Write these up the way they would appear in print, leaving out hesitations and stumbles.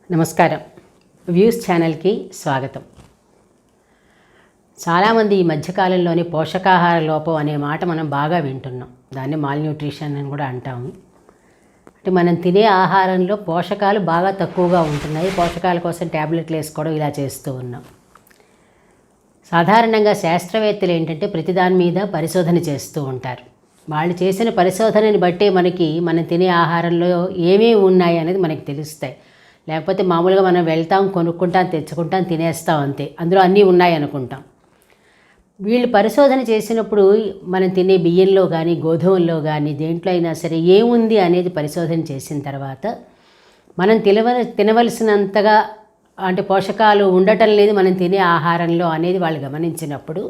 నమస్కారం. వ్యూస్ ఛానల్కి స్వాగతం. చాలామంది ఈ మధ్యకాలంలోని పోషకాహార లోపం అనే మాట మనం బాగా వింటున్నాం. దాన్ని మాల్ న్యూట్రిషన్ అని కూడా అంటాము. అంటే మనం తినే ఆహారంలో పోషకాలు బాగా తక్కువగా ఉంటున్నాయి. పోషకాల కోసం ట్యాబ్లెట్లు వేసుకోవడం ఇలా చేస్తూ ఉన్నాం. సాధారణంగా శాస్త్రవేత్తలు ఏంటంటే ప్రతిదాని మీద పరిశోధన చేస్తూ ఉంటారు. వాళ్ళు చేసిన పరిశోధనని బట్టే మనం తినే ఆహారంలో ఏమేమి ఉన్నాయి అనేది మనకి తెలుస్తాయి. లేకపోతే మామూలుగా మనం వెళ్తాం, కొనుక్కుంటాం, తెచ్చుకుంటాం, తినేస్తాం, అంతే. అందులో అన్నీ ఉన్నాయి అనుకుంటాం. వీళ్ళు పరిశోధన చేసినప్పుడు మనం తినే బియ్యంలో కానీ గోధుమల్లో కానీ దేంట్లో అయినా సరే ఏముంది అనేది పరిశోధన చేసిన తర్వాత మనం తినవలసినంతగా అంటే పోషకాలు ఉండటం లేదు మనం తినే ఆహారంలో అనేది వాళ్ళు గమనించినప్పుడు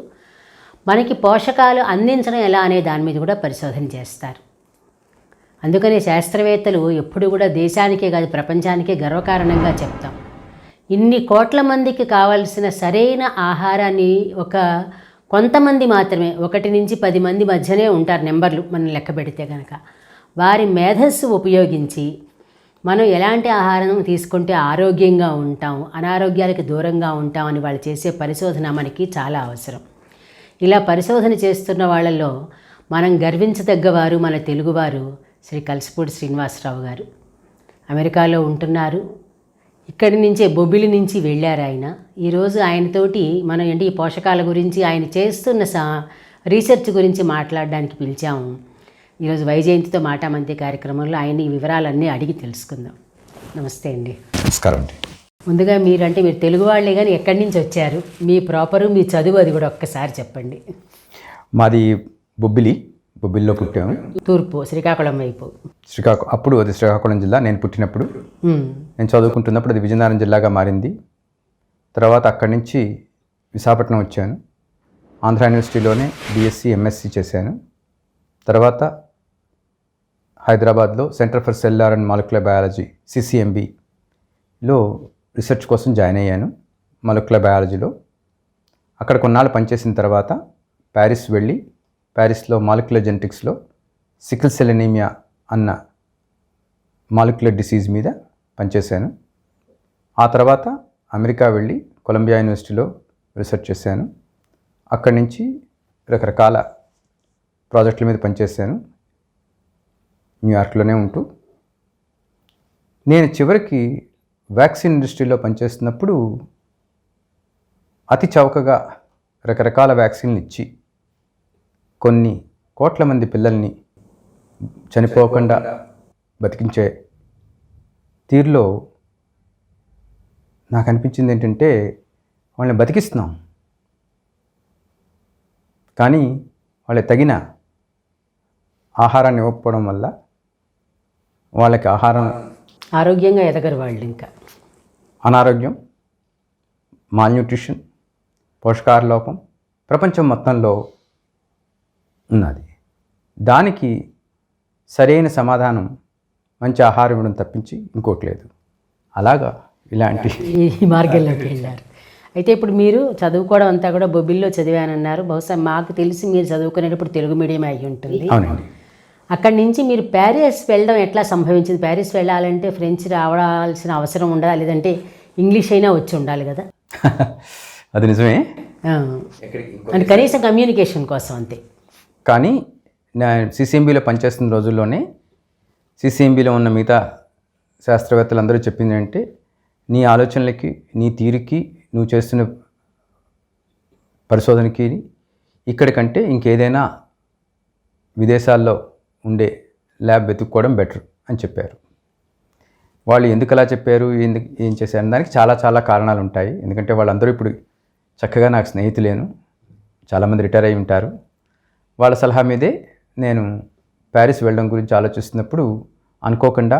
మనకి పోషకాలు అందించడం ఎలా అనే దాని మీద కూడా పరిశోధన చేస్తారు. అందుకనే శాస్త్రవేత్తలు ఎప్పుడు కూడా దేశానికే కాదు ప్రపంచానికే గర్వకారణంగా చెప్తాం. ఇన్ని కోట్ల మందికి కావాల్సిన సరైన ఆహారాన్ని కొంతమంది మాత్రమే 1 నుంచి 10 మంది మధ్యనే ఉంటారు నెంబర్లు మనం లెక్క పెడితే కనుక. వారి మేధస్సు ఉపయోగించి మనం ఎలాంటి ఆహారం తీసుకుంటే ఆరోగ్యంగా ఉంటాం, అనారోగ్యాలకు దూరంగా ఉంటాం అని వాళ్ళు చేసే పరిశోధన మనకి చాలా అవసరం. ఇలా పరిశోధన చేస్తున్న వాళ్ళల్లో మనం గర్వించదగ్గవారు మన తెలుగువారు శ్రీ కలసపూడి శ్రీనివాసరావు గారు. అమెరికాలో ఉంటున్నారు. ఇక్కడి నుంచే బొబ్బిలి నుంచి వెళ్ళారు ఆయన. ఈరోజు ఆయనతోటి మనం ఈ పోషకాల గురించి ఆయన చేస్తున్న రీసెర్చ్ గురించి మాట్లాడడానికి పిలిచాము. ఈరోజు వైజయంతితో మాటామంతి కార్యక్రమంలో ఆయన ఈ వివరాలన్నీ అడిగి తెలుసుకుందాం. నమస్తే అండి. నమస్కారం అండి. ముందుగా మీరు తెలుగు వాళ్ళే కానీ ఎక్కడి నుంచి వచ్చారు, మీ ప్రాపరు, మీ చదువు అది కూడా ఒక్కసారి చెప్పండి. మాది బొబ్బిలిలో పుట్టాము. తూర్పు శ్రీకాకుళం వైపు. అప్పుడు అది శ్రీకాకుళం జిల్లా. నేను పుట్టినప్పుడు నేను చదువుకుంటున్నప్పుడు అది విజయనగరం జిల్లాగా మారింది. తర్వాత అక్కడి నుంచి విశాఖపట్నం వచ్చాను. ఆంధ్ర యూనివర్సిటీలోనే బీఎస్సీ ఎంఎస్సీ చేశాను. తర్వాత హైదరాబాద్లో centre for cellular and molecular biology CCMBలో రీసెర్చ్ కోసం జాయిన్ అయ్యాను మాలిక్యులర్ బయాలజీలో. అక్కడ కొన్నాళ్ళు పనిచేసిన తర్వాత ప్యారిస్ వెళ్ళి ప్యారిస్లో మాలిక్యులర్ జెనెటిక్స్లో సికిల్ సెల్ ఎనీమియా అన్న మాలిక్యులర్ డిసీజ్ మీద పనిచేశాను. ఆ తర్వాత అమెరికా వెళ్ళి కొలంబియా యూనివర్సిటీలో రీసెర్చ్ చేశాను. అక్కడి నుంచి రకరకాల ప్రాజెక్టుల మీద పనిచేశాను న్యూయార్క్లోనే ఉంటూ. నేను చివరికి వ్యాక్సిన్ ఇండస్ట్రీలో పనిచేస్తున్నప్పుడు అతి చౌకగా రకరకాల వ్యాక్సిన్లు ఇచ్చి కొన్ని కోట్ల మంది పిల్లల్ని చనిపోకుండా బతికించే తీరులో నాకు అనిపించింది ఏంటంటే వాళ్ళని బతికిస్తున్నాం కానీ వాళ్ళకి తగిన ఆహారాన్ని ఇవ్వకపోవడం వల్ల వాళ్ళకి ఆరోగ్యంగా ఎదగరు వాళ్ళు. ఇంకా అనారోగ్యం, మాల్ న్యూట్రిషన్, పోషకాహార లోపం ప్రపంచం మొత్తంలో ఉన్నది. దానికి సరైన సమాధానం మంచి ఆహారం ఇవ్వడం తప్పించి ఇంకోటి లేదు. అలాగా ఇలాంటి ఈ మార్గంలోకి వెళ్ళారు. అయితే ఇప్పుడు మీరు చదువుకోవడం అంతా కూడా బొబ్బిల్లో చదివానన్నారు. బహుశా మాకు తెలిసి మీరు చదువుకునేటప్పుడు తెలుగు మీడియం అయి ఉంటుంది. అవునండి. అక్కడి నుంచి మీరు ప్యారిస్ వెళ్ళడం ఎట్లా సంభవించింది? ప్యారిస్ వెళ్ళాలంటే ఫ్రెంచ్ రావాల్సిన అవసరం ఉండాలి, లేదంటే ఇంగ్లీష్ అయినా వచ్చి ఉండాలి కదా? అది నిజమే, అంటే కనీసం కమ్యూనికేషన్ కోసం అంతే. కానీ నేను CCMBలో పనిచేస్తున్న రోజుల్లోనే CCMBలో ఉన్న మిగతా శాస్త్రవేత్తలందరూ చెప్పింది అంటే నీ ఆలోచనలకి, నీ తీరుకి, నువ్వు చేస్తున్న పరిశోధనకి ఇక్కడికంటే ఇంకేదైనా విదేశాల్లో ఉండే ల్యాబ్ వెతుక్కోవడం బెటర్ అని చెప్పారు. వాళ్ళు ఎందుకు అలా చెప్పారు, ఏం చేశారు దానికి చాలా కారణాలు ఉంటాయి. ఎందుకంటే వాళ్ళందరూ ఇప్పుడు చక్కగా నాకు స్నేహితులేను, చాలామంది రిటైర్ అయి ఉంటారు. వాళ్ళ సలహా మీదే నేను ప్యారిస్ వెళ్ళడం గురించి ఆలోచిస్తున్నప్పుడు అనుకోకుండా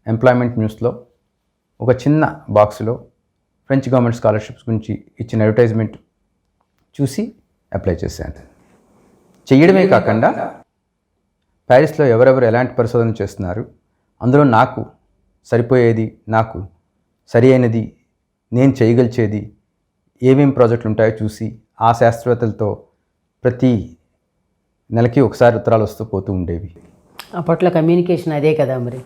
ఎంప్లాయ్మెంట్ న్యూస్లో ఒక చిన్న బాక్స్లో ఫ్రెంచ్ గవర్నమెంట్ స్కాలర్షిప్స్ గురించి ఇచ్చిన అడ్వర్టైజ్మెంట్ చూసి అప్లై చేశాను. చేయడమే కాకుండా ప్యారిస్లో ఎవరెవరు ఎలాంటి పరిశోధన చేస్తున్నారు, అందులో నాకు సరిపోయేది, నాకు సరి అయినది, నేను చేయగలిచేది ఏమేమి ప్రాజెక్టులు ఉంటాయో చూసి ఆ శాస్త్రవేత్తలతో ప్రతి నెలకి ఒకసారి ఉత్తరాలు వస్తూ పోతూ ఉండేవి. అప్పట్లో కమ్యూనికేషన్ అదే కదా మరి.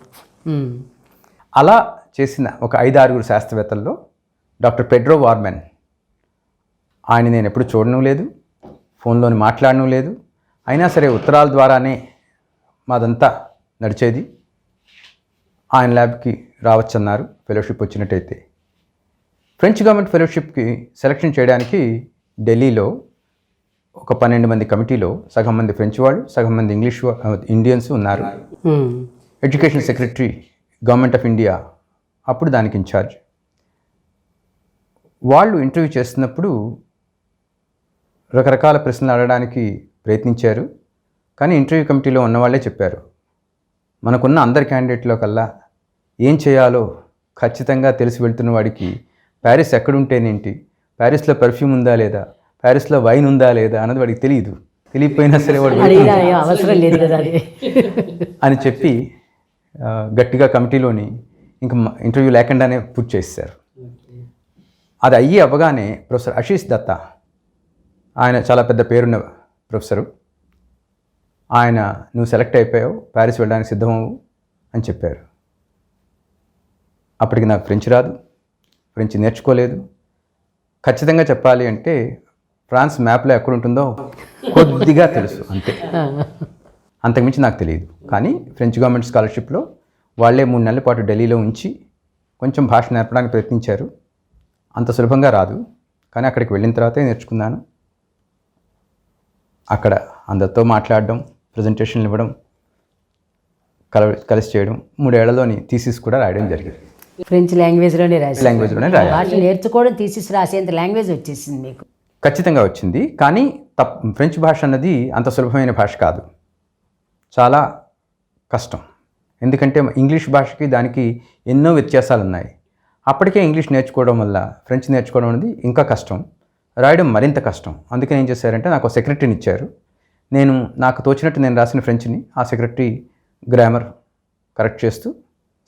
అలా చేసిన ఒక 5-6 శాస్త్రవేత్తల్లో డాక్టర్ పెడ్రో వార్మెన్, ఆయన నేను ఎప్పుడు చూడడం లేదు, ఫోన్లోని మాట్లాడడం లేదు, అయినా సరే ఉత్తరాల ద్వారానే మాదంతా నడిచేది. ఆయన ల్యాబ్కి రావచ్చన్నారు ఫెలోషిప్ వచ్చినట్టయితే. ఫ్రెంచ్ గవర్నమెంట్ ఫెలోషిప్కి సెలక్షన్ చేయడానికి ఢిల్లీలో ఒక 12 మంది కమిటీలో సగం మంది ఫ్రెంచ్ వాళ్ళు, సగం మంది ఇండియన్స్ ఉన్నారు. Education secretary government of India అప్పుడు దానికి ఇన్ఛార్జ్. వాళ్ళు ఇంటర్వ్యూ చేస్తున్నప్పుడు రకరకాల ప్రశ్నలు అడగడానికి ప్రయత్నించారు. కానీ ఇంటర్వ్యూ కమిటీలో ఉన్నవాళ్ళే చెప్పారు, మనకున్న అందరి క్యాండిడేట్లో కల్లా ఏం చేయాలో ఖచ్చితంగా తెలిసి వెళ్తున్న వాడికి ప్యారిస్ ఎక్కడుంటేనేంటి, ప్యారిస్లో పర్ఫ్యూమ్ ఉందా లేదా, ప్యారిస్లో వైన్ ఉందా లేదా అన్నది వాడికి తెలియదు. తెలియకపోయినా సరే వాడు అవసరం లేదు కదా అని చెప్పి గట్టిగా కమిటీలోని ఇంకా ఇంటర్వ్యూ లేకుండానే పూర్తి చేశారు. అది అవ్వగానే ప్రొఫెసర్ ఆశీష్ దత్తా, ఆయన చాలా పెద్ద పేరున్న ప్రొఫెసరు, ఆయన నువ్వు సెలెక్ట్ అయిపోయావు, ప్యారిస్ వెళ్ళడానికి సిద్ధమవు అని చెప్పారు. అప్పటికి నాకు ఫ్రెంచ్ రాదు, ఫ్రెంచ్ నేర్చుకోలేదు. ఖచ్చితంగా చెప్పాలి అంటే ఫ్రాన్స్ మ్యాప్లో ఎక్కడుంటుందో కొద్దిగా తెలుసు అంతే, అంతకుమించి నాకు తెలియదు. కానీ ఫ్రెంచ్ గవర్నమెంట్ స్కాలర్షిప్లో వాళ్ళే 3 నెలల పాటు ఢిల్లీలో ఉంచి కొంచెం భాష నేర్పడానికి ప్రయత్నించారు. అంత సులభంగా రాదు, కానీ అక్కడికి వెళ్ళిన తర్వాతే నేర్చుకున్నాను. అక్కడ అందరితో మాట్లాడడం, ప్రజెంటేషన్లు ఇవ్వడం, కలిసి చేయడం, 3 ఏళ్లలోని థీసిస్ కూడా రాయడం జరిగింది. ఫ్రెంచ్ లాంగ్వేజ్లోనే రాయాలి. భాష నేర్చుకోవడం, థీసిస్ రాసేంత లాంగ్వేజ్ వచ్చేసింది మీకు? ఖచ్చితంగా వచ్చింది. కానీ ఫ్రెంచ్ భాష అన్నది అంత సులభమైన భాష కాదు, చాలా కష్టం. ఎందుకంటే ఇంగ్లీష్ భాషకి దానికి ఎన్నో వ్యత్యాసాలు ఉన్నాయి. అప్పటికే ఇంగ్లీష్ నేర్చుకోవడం వల్ల ఫ్రెంచ్ నేర్చుకోవడం అనేది ఇంకా కష్టం, రాయడం మరింత కష్టం. అందుకని ఏం చేశారంటే నాకు సెక్రటరీని ఇచ్చారు. నాకు తోచినట్టు నేను రాసిన ఫ్రెంచ్ని ఆ సెక్రటరీ గ్రామర్ కరెక్ట్ చేస్తూ,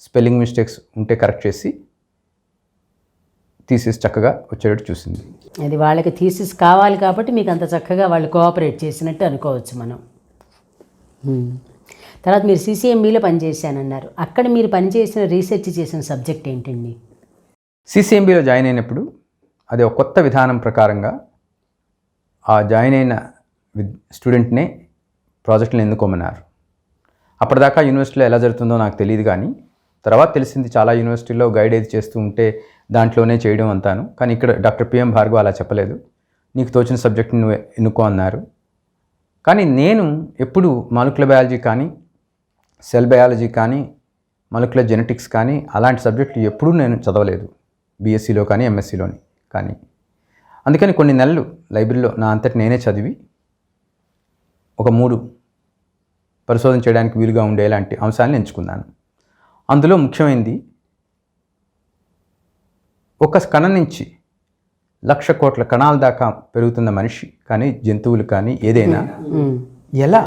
స్పెల్లింగ్ మిస్టేక్స్ ఉంటే కరెక్ట్ చేసి థీసిస్ చక్కగా వచ్చేటట్టు చూసింది. అది వాళ్ళకి థీసిస్ కావాలి కాబట్టి మీకు అంత చక్కగా వాళ్ళు కోఆపరేట్ చేసినట్టు అనుకోవచ్చు మనం. తర్వాత మీరు CCMBలో పనిచేశానన్నారు. అక్కడ మీరు పనిచేసిన రీసెర్చ్ చేసిన సబ్జెక్ట్ ఏంటండి? CCMBలో జాయిన్ అయినప్పుడు అది ఒక కొత్త విధానం ప్రకారంగా ఆ జాయిన్ అయిన స్టూడెంట్నే ప్రాజెక్టులను ఎన్నుకోమన్నారు. అప్పటిదాకా యూనివర్సిటీలో ఎలా జరుగుతుందో నాకు తెలియదు, కానీ తర్వాత తెలిసింది చాలా యూనివర్సిటీల్లో గైడ్ ఏది చేస్తూ ఉంటే దాంట్లోనే చేయడం అంతాను. కానీ ఇక్కడ డాక్టర్ పిఎం భార్గవ అలా చెప్పలేదు, నీకు తోచిన సబ్జెక్ట్ని నువ్వు ఎన్నుకో అన్నారు. కానీ నేను ఎప్పుడు మాలిక్యులర్ బయాలజీ కానీ, సెల్ బయాలజీ కానీ, మాలిక్యులర్ జెనెటిక్స్ కానీ అలాంటి సబ్జెక్టులు ఎప్పుడూ నేను చదవలేదు, BScలో కానీ MScలోని కానీ. అందుకని కొన్ని నెలలు లైబ్రరీలో నా అంతటి నేనే చదివి ఒక 3 పరిశోధన చేయడానికి వీలుగా ఉండేలాంటి అంశాలను ఎంచుకున్నాను. అందులో ముఖ్యమైనది ఒక కణం నుంచి 1,00,000 కోట్ల కణాల దాకా పెరుగుతున్న మనిషి కానీ, జంతువులు కానీ, ఏదైనా ఎలా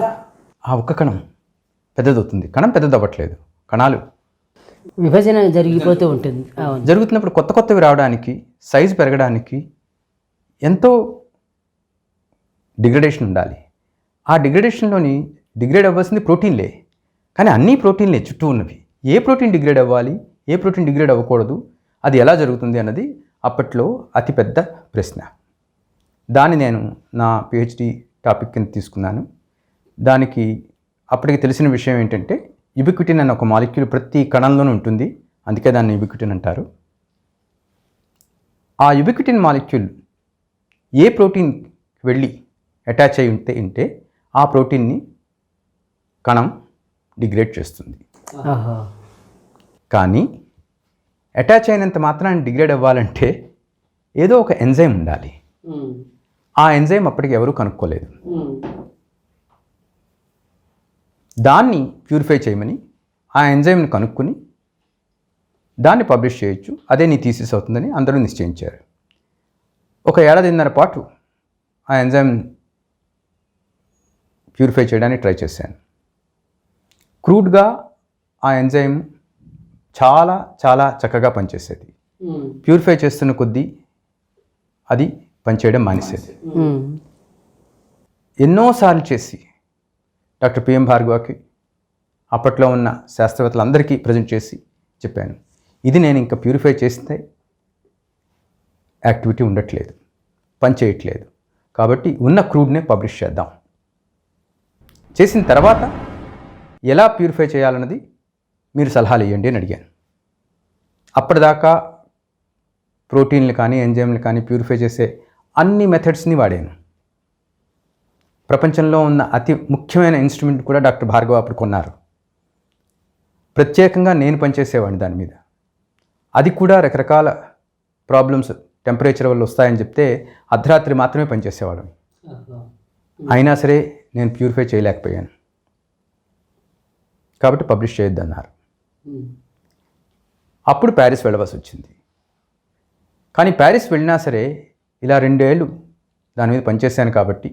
ఆ ఒక్క కణం పెద్దదవుతుంది. కణం పెద్దదవ్వట్లేదు, కణాలు విభజన జరిగిపోతూ ఉంటుంది. జరుగుతున్నప్పుడు కొత్త కొత్తవి రావడానికి, సైజు పెరగడానికి ఎంతో డిగ్రేడేషన్ ఉండాలి. ఆ డిగ్రేడేషన్లోని డిగ్రేడ్ అవ్వాల్సింది ప్రోటీన్లే, కానీ అన్ని ప్రోటీన్లే చుట్టూ ఉన్నవి. ఏ ప్రోటీన్ డిగ్రేడ్ అవ్వాలి, ఏ ప్రోటీన్ డిగ్రేడ్ అవ్వకూడదు, అది ఎలా జరుగుతుంది అన్నది అప్పట్లో అతిపెద్ద ప్రశ్న. దాన్ని నేను నా PhD టాపిక్ కింద తీసుకున్నాను. దానికి అప్పటికి తెలిసిన విషయం ఏంటంటే యుబిక్విటిన్ అనే ఒక మాలిక్యూల్ ప్రతి కణంలోనూ ఉంటుంది, అందుకే దాన్ని యుబిక్విటిన్ అంటారు. ఆ యుబిక్విటిన్ మాలిక్యూల్ ఏ ప్రోటీన్ వెళ్ళి అటాచ్ అయి ఉంటే ఆ ప్రోటీన్ని కణం డిగ్రేడ్ చేస్తుంది. కానీ అటాచ్ అయినంత మాత్రాన్ని డిగ్రేడ్ అవ్వాలంటే ఏదో ఒక ఎంజైమ్ ఉండాలి. ఆ ఎంజైమ్ అప్పటికి ఎవరూ కనుక్కోలేదు. దాన్ని ప్యూరిఫై చేయమని ఆ ఎంజైమ్ని కనుక్కొని దాన్ని పబ్లిష్ చేయొచ్చు, అదే నీ థీసిస్ అవుతుందని అందరూ నిశ్చయించారు. 1 ఏడాదిన్నర పాటు ఆ ఎంజైమ్ ప్యూరిఫై చేయడానికి ట్రై చేశాను. క్రూడ్గా ఆ ఎంజైమ్ చాలా చాలా చక్కగా పనిచేసేది. ప్యూరిఫై చేస్తున్న కొద్దీ అది పనిచేయడం మానేసేది. ఎన్నోసార్లు చేసి డాక్టర్ పిఎం భార్గవకి, అప్పట్లో ఉన్న శాస్త్రవేత్తలందరికీ ప్రజెంట్ చేసి చెప్పాను, ఇది నేను ఇంకా ప్యూరిఫై చేస్తే యాక్టివిటీ ఉండట్లేదు, పని చేయట్లేదు, కాబట్టి ఉన్న క్రూడ్నే పబ్లిష్ చేద్దాం. చేసిన తర్వాత ఎలా ప్యూరిఫై చేయాలన్నది మీరు సలహాలు ఇవ్వండి అని అడిగాను. అప్పటిదాకా ప్రోటీన్లు కానీ ఎంజైమ్లు కానీ ప్యూరిఫై చేసే అన్ని మెథడ్స్ని వాడాను. ప్రపంచంలో ఉన్న అతి ముఖ్యమైన ఇన్స్ట్రుమెంట్ కూడా డాక్టర్ భార్గవ అప్పుడు కొన్నారు. ప్రత్యేకంగా నేను పనిచేసేవాడిని దాని మీద. అది కూడా రకరకాల ప్రాబ్లమ్స్ టెంపరేచర్ వల్ల వస్తాయని చెప్తే అర్ధరాత్రి మాత్రమే పనిచేసేవాళ్ళం. అయినా సరే నేను ప్యూరిఫై చేయలేకపోయాను. కాబట్టి పబ్లిష్ చేయొద్దన్నారు. అప్పుడు ప్యారిస్ వెళ్ళవలసి వచ్చింది. కానీ ప్యారిస్ వెళ్ళినా సరే ఇలా 2 ఏళ్ళు దాని మీద పనిచేశాను కాబట్టి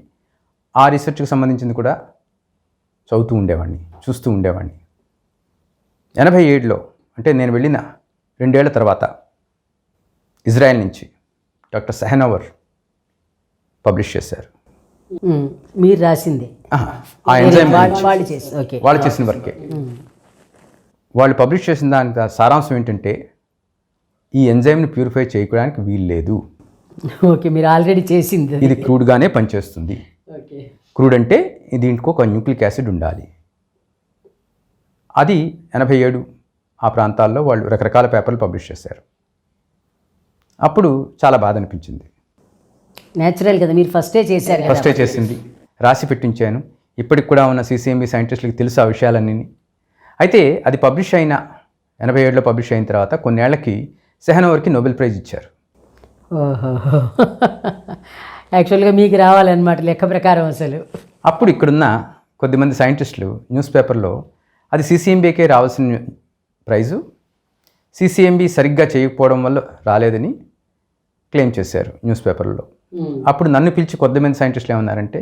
ఆ రీసెర్చ్కి సంబంధించింది కూడా చదువుతూ ఉండేవాడిని, చూస్తూ ఉండేవాడిని. 87లో అంటే నేను వెళ్ళిన 2 ఏళ్ల తర్వాత ఇజ్రాయెల్ నుంచి డాక్టర్ సెహనోవర్ పబ్లిష్ చేశారు. మీరు రాసింది ఆ ఎంజైమ్ వాళ్ళు చేసి ఓకే వాళ్ళు చేసిన వర్కే. వాళ్ళు పబ్లిష్ చేసిన దానికి సారాంశం ఏంటంటే ఈ ఎంజైమ్ని ప్యూరిఫై చేయడానికి వీలు లేదు, ఓకే మీరు ఆల్రెడీ చేసింది ఇది క్రూడ్గానే పనిచేస్తుంది. ఓకే క్రూడ్ అంటే దీంట్లో ఒక న్యూక్లిక్ యాసిడ్ ఉండాలి. అది 87 ఆ ప్రాంతాల్లో వాళ్ళు రకరకాల పేపర్లు పబ్లిష్ చేశారు. అప్పుడు చాలా బాధ అనిపించింది. నేచురల్ కదా, మీరు ఫస్టే చేశారు కదా. ఫస్టే చేసింది, రాసి పెట్టించాను. ఇప్పటికి కూడా ఉన్న CCMB సైంటిస్టులకి తెలుసు ఆ విషయాలన్నీ. అయితే అది పబ్లిష్ అయిన 87లో పబ్లిష్ అయిన తర్వాత కొన్నేళ్లకి సెహనోవర్కి నోబెల్ ప్రైజ్ ఇచ్చారు. ఓహో యాక్చువల్గా మీకు రావాలన్నమాట లెక్క ప్రకారం అసలు. అప్పుడు ఇక్కడున్న కొద్దిమంది సైంటిస్టులు న్యూస్ పేపర్లో అది CCMBకే రావాల్సిన ప్రైజు, CCMB సరిగ్గా చేయకపోవడం వల్ల రాలేదని క్లెయిమ్ చేశారు న్యూస్ పేపర్లో. అప్పుడు నన్ను పిలిచి కొద్దిమంది సైంటిస్టులు ఏమన్నారంటే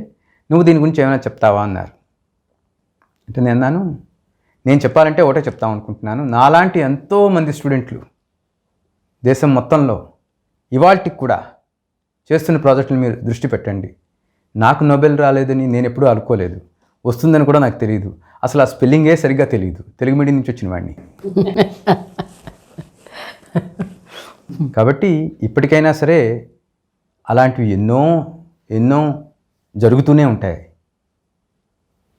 నువ్వు దీని గురించి ఏమైనా చెప్తావా అన్నారు. అంటే నేను అన్నాను, నేను చెప్పాలంటే ఒకటే చెప్తాం అనుకుంటున్నాను. నాలాంటి ఎంతోమంది స్టూడెంట్లు దేశం మొత్తంలో ఇవాళకి కూడా చేస్తున్న ప్రాజెక్టులు మీరు దృష్టి పెట్టండి. నాకు నోబెల్ రాలేదని నేను ఎప్పుడూ అనుకోలేదు, వస్తుందని కూడా నాకు తెలియదు. అసలు ఆ స్పెల్లింగే సరిగ్గా తెలియదు, తెలుగు మీడియం నుంచి వచ్చిన వాడిని. కాబట్టి ఇప్పటికైనా సరే అలాంటివి ఎన్నో ఎన్నో జరుగుతూనే ఉంటాయి.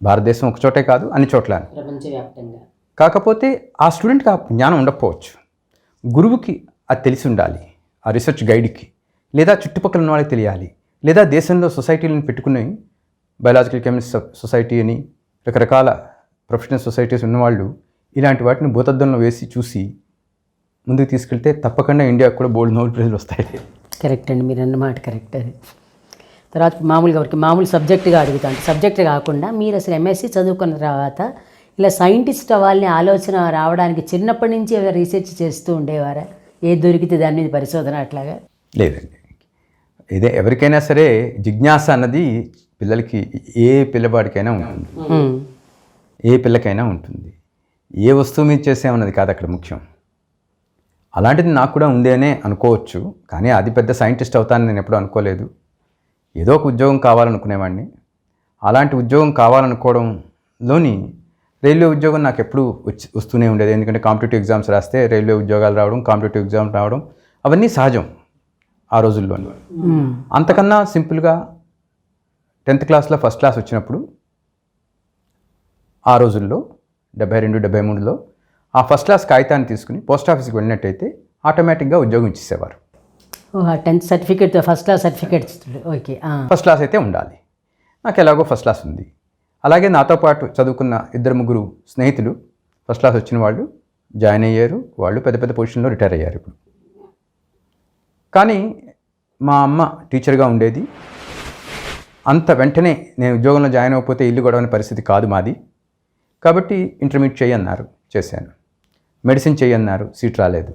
భారతదేశం ఒక చోటే కాదు, అన్ని చోట్ల. ప్రపంచవ్యాప్తంగా. కాకపోతే ఆ స్టూడెంట్కి ఆ జ్ఞానం ఉండకపోవచ్చు. గురువుకి అది తెలిసి ఉండాలి, ఆ రీసెర్చ్ గైడ్కి, లేదా చుట్టుపక్కల ఉన్న వాళ్ళకి తెలియాలి, లేదా దేశంలో సొసైటీలను పెట్టుకుని బయాలజికల్ కెమిస్ట్ సొసైటీ అని రకరకాల ప్రొఫెషనల్ సొసైటీస్ ఉన్నవాళ్ళు ఇలాంటి వాటిని భూతద్దంలో వేసి చూసి ముందుకు తీసుకెళ్తే తప్పకుండా ఇండియాకు కూడా బోల్డ్ నోబెల్ ప్రైజ్లు వస్తాయి. కరెక్ట్ అండి, మీరు అన్నమాట కరెక్ట్. అది తర్వాత మామూలుగా ఎవరికి మామూలు సబ్జెక్టుగా అడుగుతాను. సబ్జెక్ట్ కాకుండా మీరు అసలు MSc చదువుకున్న తర్వాత ఇలా సైంటిస్ట్ అవ్వాలని ఆలోచన రావడానికి చిన్నప్పటి నుంచి రీసెర్చ్ చేస్తూ ఉండేవారా? ఏది దొరికితే దాని మీద పరిశోధన అట్లాగా? లేదండి, ఇదే ఎవరికైనా సరే జిజ్ఞాస అన్నది పిల్లలకి ఏ పిల్లవాడికైనా ఉంటుంది, ఏ పిల్లకైనా ఉంటుంది. ఏ వస్తువు మీద చేసామన్నది కాదు అక్కడ ముఖ్యం. అలాంటిది నాకు కూడా ఉందేనే అనుకోవచ్చు, కానీ అది పెద్ద సైంటిస్ట్ అవుతానని నేను ఎప్పుడూ అనుకోలేదు. ఏదో ఒక ఉద్యోగం కావాలనుకునేవాడిని. అలాంటి ఉద్యోగం కావాలనుకోవడంలోని రైల్వే ఉద్యోగం నాకు ఎప్పుడూ వస్తూనే ఉండేది. ఎందుకంటే కాంపిటేటివ్ ఎగ్జామ్స్ రాస్తే రైల్వే ఉద్యోగాలు రావడం, కాంపిటేటివ్ ఎగ్జామ్స్ రావడం అవన్నీ సహజం ఆ రోజుల్లో. అంతకన్నా సింపుల్గా 10th క్లాస్లో ఫస్ట్ క్లాస్ వచ్చినప్పుడు ఆ రోజుల్లో 72, 73లో ఆ ఫస్ట్ క్లాస్ కాగితాన్ని తీసుకుని పోస్ట్ ఆఫీస్కి వెళ్ళినట్టయితే ఆటోమేటిక్గా ఉద్యోగం ఇచ్చేసేవారు. 10th certificate, first class certificate. Okay, first class అయితే ఉండాలి. నాకు ఎలాగో ఫస్ట్ క్లాస్ ఉంది. అలాగే నాతో పాటు చదువుకున్న 2-3 స్నేహితులు ఫస్ట్ క్లాస్ వచ్చిన వాళ్ళు జాయిన్ అయ్యారు. వాళ్ళు పెద్ద పెద్ద పొజిషన్లో రిటైర్ అయ్యారు ఇప్పుడు. కానీ మా అమ్మ టీచర్గా ఉండేది. అంత వెంటనే నేను ఉద్యోగంలో జాయిన్ అవ్వకపోతే ఇల్లు గొడవని పరిస్థితి కాదు మాది. కాబట్టి ఇంటర్మీడియట్ చేయన్నారు, చేశాను. మెడిసిన్ చేయన్నారు, సీట్ రాలేదు.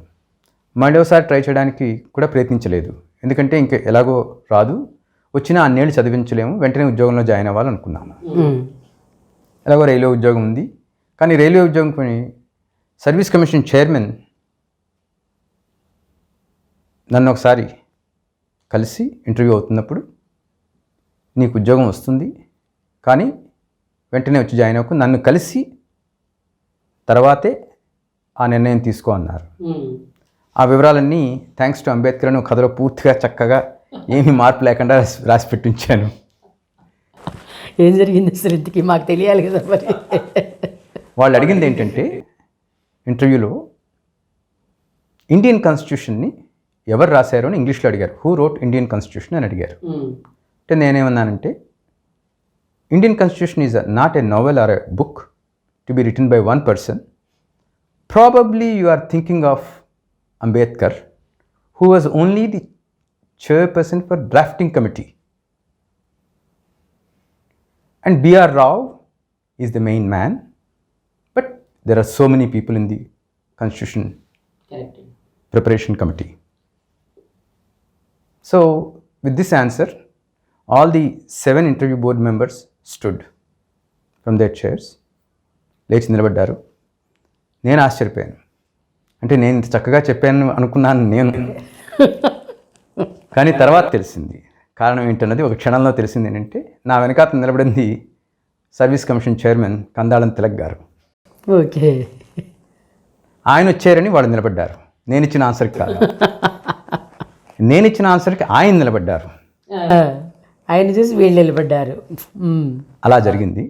మరోసారి ట్రై చేయడానికి కూడా ప్రయత్నించలేదు. ఎందుకంటే ఇంక ఎలాగో రాదు, వచ్చినా అన్నేళ్ళు చదివించలేము, వెంటనే ఉద్యోగంలో జాయిన్ అవ్వాలనుకున్నాము. ఎలాగో రైల్వే ఉద్యోగం ఉంది. కానీ రైల్వే ఉద్యోగం కొని సర్వీస్ కమిషన్ చైర్మన్ నన్ను ఒకసారి కలిసి ఇంటర్వ్యూ అవుతున్నప్పుడు నీకు ఉద్యోగం వస్తుంది కానీ వెంటనే వచ్చి జాయిన్ అవ్వకు, నన్ను కలిసి తర్వాతే ఆ నిర్ణయం తీసుకో అన్నారు. ఆ వివరాలన్నీ థ్యాంక్స్ టు అంబేద్కర్ అని కథలో పూర్తిగా చక్కగా ఏమీ మార్పు లేకుండా రాసి పెట్టించాను. ఏం జరిగింది అసలు ఇంతకీ మాకు తెలియాలి కదా మరి. వాళ్ళు అడిగింది ఏంటంటే ఇంటర్వ్యూలో ఇండియన్ కాన్స్టిట్యూషన్ని ఎవరు రాశారు అని ఇంగ్లీష్లో అడిగారు. హూ రోట్ ఇండియన్ కాన్స్టిట్యూషన్ అని అడిగారు. అంటే నేనేమన్నానంటే Indian constitution is not a novel or a book to be written by one person. Probably you are thinking of Ambedkar who was only the chairperson for drafting committee, and B.R. Rao is the main man, but there are so many people in the constitution preparation committee. So with this answer, all the 7 interview board members stood from their chairs, లేచి నిలబడ్డారు. నేను ఆశ్చర్యపోయాను. అంటే నేను ఇంత చక్కగా చెప్పాను అనుకున్నాను నేను, కానీ తర్వాత తెలిసింది కారణం ఏంటన్నది ఒక క్షణంలో తెలిసింది. ఏంటంటే నా వెనకాల నిలబడింది service commission chairman Kandalam Tilak గారు. ఓకే, ఆయన వచ్చారని వాళ్ళు నిలబడ్డారు. నేను ఇచ్చిన ఆన్సర్కి కాదు, నేను ఇచ్చిన ఆన్సర్కి ఆయన నిలబడ్డారు. ఆయన చూసి వీళ్ళు నిలబడ్డారు. అలా జరిగింది.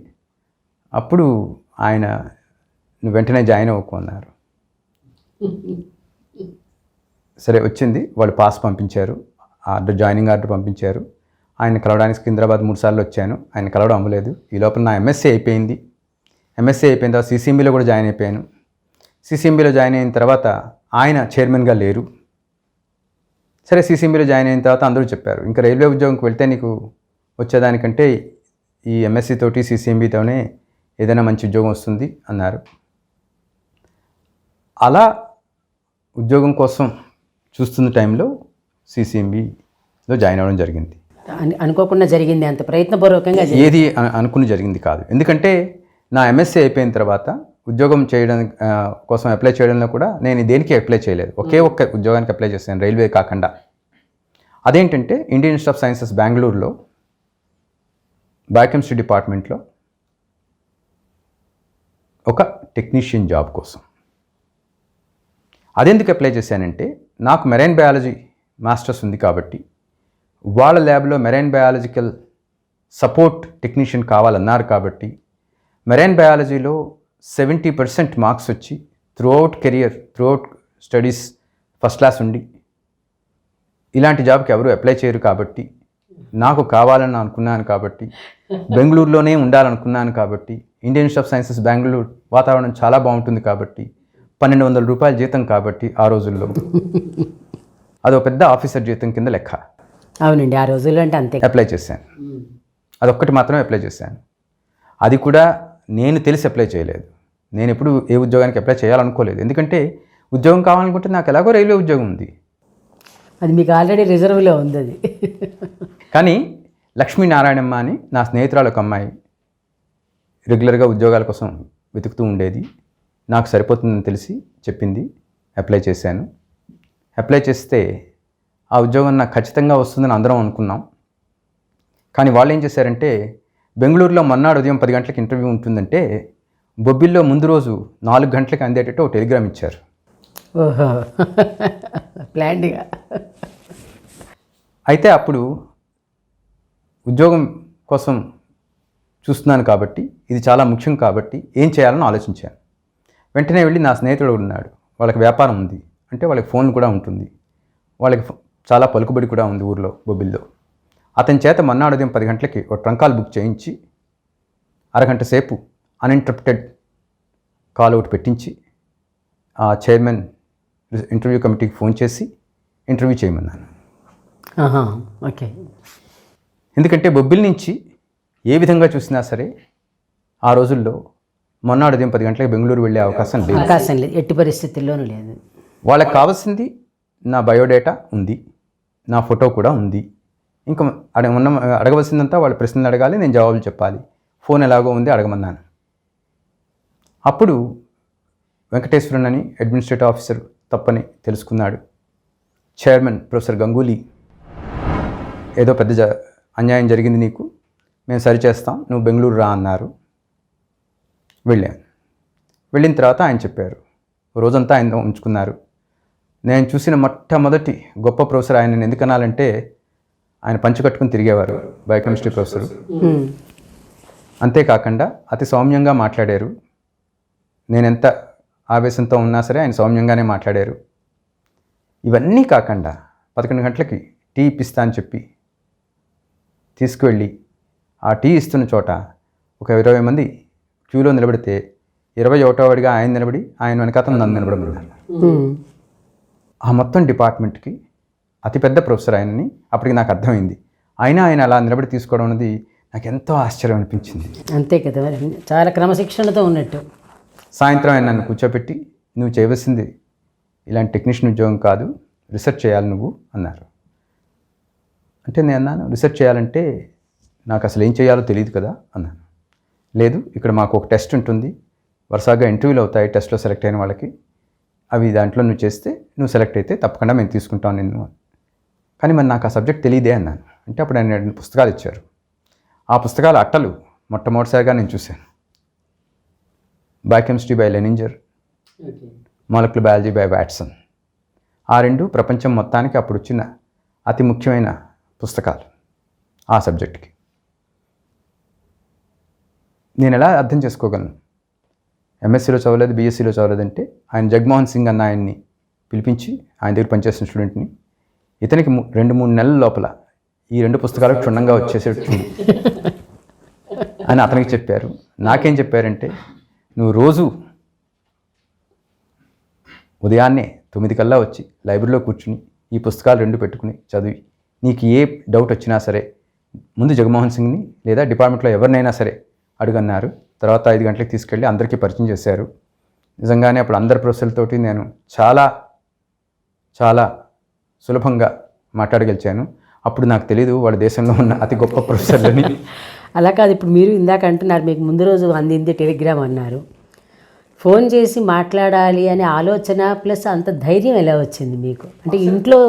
అప్పుడు ఆయన నువ్వు వెంటనే జాయిన్ అవ్వకు అన్నారు. సరే వచ్చింది. వాళ్ళు పాస్ పంపించారు, ఆర్డర్ జాయినింగ్ ఆర్డర్ పంపించారు. ఆయన కలవడానికి సికింద్రాబాద్ 3 సార్లు వచ్చాను. ఆయన కలవడం అవ్వలేదు. ఈ లోపల నా ఎంఎస్సీ అయిపోయింది. ఎంఎస్సీ అయిపోయిన తర్వాత సిసిఎంబిలో కూడా జాయిన్ అయిపోయాను. సిసిఎంబిలో జాయిన్ అయిన తర్వాత ఆయన చైర్మన్గా లేరు. సరే సిసిఎంబిలో జాయిన్ అయిన తర్వాత అందరూ చెప్పారు, ఇంకా రైల్వే ఉద్యోగంకి వెళ్తే నీకు వచ్చేదానికంటే ఈ ఎంఎస్సీ తోటి సిసిఎంబితోనే ఏదైనా మంచి ఉద్యోగం వస్తుంది అన్నారు. అలా ఉద్యోగం కోసం చూస్తున్న టైంలో సిసిఎంబిలో జాయిన్ అవ్వడం జరిగింది. అనుకోకుండా జరిగింది, అంత ప్రయత్నపూర్వకంగా ఏది అనుకుని జరిగింది కాదు. ఎందుకంటే నా ఎంఎస్సీ అయిపోయిన తర్వాత ఉద్యోగం చేయడం కోసం అప్లై చేయడంలో కూడా నేను దేనికి అప్లై చేయలేదు. ఒకే ఒక్క ఉద్యోగానికి అప్లై చేశాను, రైల్వే కాకుండా. అదేంటంటే ఇండియన్ ఇన్స్టిట్యూట్ ఆఫ్ సైన్సెస్ బెంగళూరులో బయోకెమిస్ట్రీ డిపార్ట్మెంట్లో ఒక టెక్నీషియన్ జాబ్ కోసం. అదెందుకు అప్లై చేశానంటే నాకు మెరైన్ బయాలజీ మాస్టర్స్ ఉంది కాబట్టి వాళ్ళ ల్యాబ్లో మెరైన్ బయాలజికల్ సపోర్ట్ టెక్నీషియన్ కావాలన్నారు కాబట్టి మెరైన్ బయాలజీలో 70% మార్క్స్ వచ్చి throughout career throughout studies first class ఉండి ఇలాంటి జాబ్కి ఎవరు అప్లై చేయరు కాబట్టి నాకు కావాలని అనుకున్నాను కాబట్టి బెంగళూరులోనే ఉండాలనుకున్నాను కాబట్టి Indian institute of sciences Bengaluru వాతావరణం చాలా బాగుంటుంది కాబట్టి 1200 రూపాయల జీతం కాబట్టి ఆ రోజుల్లో అదో పెద్ద ఆఫీసర్ జీతం కింద లెక్క. అవునండి, ఆ రోజుల్లో అంటే అంతే. అప్లై చేశాను. అదొక్కటి మాత్రమే అప్లై చేశాను. అది కూడా నేను తెలిసి అప్లై చేయలేదు. నేను ఎప్పుడు ఏ ఉద్యోగానికి అప్లై చేయాలనుకోలేదు. ఎందుకంటే ఉద్యోగం కావాలనుకుంటే నాకు ఎలాగో రైల్వే ఉద్యోగం ఉంది, అది మీకు ఆల్రెడీ రిజర్వ్లో ఉంది అది. కానీ లక్ష్మీనారాయణమ్మ అని నా స్నేహితురాలు ఒక అమ్మాయి రెగ్యులర్గా ఉద్యోగాల కోసం వెతుకుతూ ఉండేది. నాకు సరిపోతుందని తెలిసి చెప్పింది. అప్లై చేశాను. అప్లై చేస్తే ఆ ఉద్యోగం నాకు ఖచ్చితంగా వస్తుందని అందరం అనుకున్నాం. కానీ వాళ్ళు ఏం చేశారంటే బెంగళూరులో మర్నాడు ఉదయం 10 గంటలకు ఇంటర్వ్యూ ఉంటుందంటే బొబ్బిల్లో ముందు రోజు 4 గంటలకు అందేటట్టు ఒక టెలిగ్రామ్ ఇచ్చారు. ఓహో, ప్లాన్డ్గా. అయితే అప్పుడు ఉద్యోగం కోసం చూస్తున్నాను కాబట్టి ఇది చాలా ముఖ్యం కాబట్టి ఏం చేయాలని ఆలోచించాను. వెంటనే వెళ్ళి నా స్నేహితుడు ఉన్నాడు, వాళ్ళకి వ్యాపారం ఉంది, అంటే వాళ్ళకి ఫోన్ కూడా ఉంటుంది, వాళ్ళకి చాలా పలుకుబడి కూడా ఉంది ఊర్లో బొబ్బిల్లో. అతని చేత మన్నాడు ఉదయం 10 గంటలకి ఒక ట్రంక్ కాల్ బుక్ చేయించి అరగంట సేపు అన్ఇంటరప్టెడ్ కాల్ ఒకటి పెట్టించి ఆ చైర్మన్ ఇంటర్వ్యూ కమిటీకి ఫోన్ చేసి ఇంటర్వ్యూ చేయమన్నాను. ఓకే. ఎందుకంటే బొబ్బిల్ నుంచి ఏ విధంగా చూసినా సరే ఆ రోజుల్లో మొన్నాడు ఉదయం 10 గంటలకు బెంగళూరు వెళ్ళే అవకాశం లేదు, ఎట్టి పరిస్థితుల్లోనూ లేదు. వాళ్ళకి కావాల్సింది నా బయోడేటా ఉంది, నా ఫోటో కూడా ఉంది. ఇంకా అడగవలసిందంతా వాళ్ళ ప్రశ్నలు అడగాలి, నేను జవాబులు చెప్పాలి. ఫోన్ ఎలాగో ఉంది, అడగమన్నాను. అప్పుడు వెంకటేశ్వరన్ అని అడ్మినిస్ట్రేటివ్ ఆఫీసర్ తప్పని తెలుసుకున్నాడు. చైర్మన్ ప్రొఫెసర్ గంగూలీ ఏదో పెద్ద అన్యాయం జరిగింది నీకు, మేము సరిచేస్తాం, నువ్వు బెంగళూరు రా అన్నారు. వెళ్ళాను. వెళ్ళిన తర్వాత ఆయన చెప్పారు, రోజంతా ఆయన ఉంచుకున్నారు. నేను చూసిన మొట్టమొదటి గొప్ప ప్రొఫెసర్ ఆయనని ఎందుకనాలంటే ఆయన పంచు కట్టుకుని తిరిగేవారు, బయోకెమిస్ట్రీ ప్రొఫెసరు. అంతేకాకుండా అతి సౌమ్యంగా మాట్లాడారు. నేను ఎంత ఆవేశంతో ఉన్నా సరే ఆయన సౌమ్యంగానే మాట్లాడారు. ఇవన్నీ కాకుండా 11 గంటలకి టీ ఇప్పిస్తా అని చెప్పి తీసుకువెళ్ళి ఆ టీ ఇస్తున్న చోట ఒక 20 మంది క్యూలో నిలబడితే 21వ ఆయన నిలబడి ఆయన వెనకాతల నన్ను నిలబడమన్నారు. ఆ మొత్తం డిపార్ట్మెంట్కి అతిపెద్ద ప్రొఫెసర్ ఆయనని. అప్పటికి నాకు అర్థమైంది. ఆయన అలా నిలబడి తీసుకోవడం అనేది నాకు ఎంతో ఆశ్చర్యం అనిపించింది. అంతే కదా, మరి చాలా క్రమశిక్షణతో ఉన్నట్టు. సాయంత్రం ఆయన నన్ను కూర్చోబెట్టి, నువ్వు చేయవలసింది ఇలాంటి టెక్నీషియన్ ఉద్యోగం కాదు, రీసెర్చ్ చేయాలి నువ్వు అన్నారు. అంటే నేను అన్నాను, రీసెర్చ్ చేయాలంటే నాకు అసలు ఏం చేయాలో తెలియదు కదా అన్నాను. లేదు, ఇక్కడ మాకు ఒక టెస్ట్ ఉంటుంది, వరుసగా ఇంటర్వ్యూలు అవుతాయి టెస్ట్లో సెలెక్ట్ అయిన వాళ్ళకి, అవి దాంట్లో నువ్వు చేస్తే నువ్వు సెలెక్ట్ అయితే తప్పకుండా మేము తీసుకుంటాం నిన్ను. కానీ మరి నాకు ఆ సబ్జెక్ట్ తెలియదే అన్నాను. అంటే అప్పుడు ఆయన 2 పుస్తకాలు ఇచ్చారు. ఆ పుస్తకాల అట్టలు మొట్టమొదటిసారిగా నేను చూశాను. Biochemistry by లెనింజర్, molecular biology by Watson. ఆ 2 ప్రపంచం మొత్తానికి అప్పుడు వచ్చిన అతి ముఖ్యమైన పుస్తకాలు ఆ సబ్జెక్ట్కి. నేను ఎలా అర్థం చేసుకోగలను? ఎంఎస్సీలో చదవలేదు, బీఎస్సీలో చదవలేదంటే ఆయన జగన్మోహన్ సింగ్ అన్న ఆయన్ని పిలిపించి ఆయన దగ్గర పనిచేసిన స్టూడెంట్ని, ఇతనికి 2-3 నెలల లోపల ఈ 2 పుస్తకాలు క్షుణ్ణంగా వచ్చేసేట్టు అని అతనికి చెప్పారు. నాకేం చెప్పారంటే, నువ్వు రోజు ఉదయాన్నే 9 కల్లా వచ్చి లైబ్రరీలో కూర్చుని ఈ పుస్తకాలు 2 పెట్టుకుని చదివి, నీకు ఏ డౌట్ వచ్చినా సరే ముందు జగన్మోహన్ సింగ్ని లేదా డిపార్ట్మెంట్లో ఎవరినైనా సరే అడుగన్నారు. తర్వాత 5 గంటలకు తీసుకెళ్ళి అందరికీ పరిచయం చేశారు. నిజంగానే అప్పుడు అందరి ప్రొఫెసర్లతోటి నేను చాలా చాలా సులభంగా మాట్లాడగలిచాను. అప్పుడు నాకు తెలీదు వాళ్ళ దేశంలో ఉన్న అతి గొప్ప ప్రొఫెసర్లని. అలా కాదు, ఇప్పుడు మీరు ఇందాక అంటున్నారు మీకు ముందు రోజు అందింది టెలిగ్రామ్ అన్నారు. ఫోన్ చేసి మాట్లాడాలి అనే ఆలోచన ప్లస్ అంత ధైర్యం ఎలా వచ్చింది మీకు? అంటే ఇంట్లో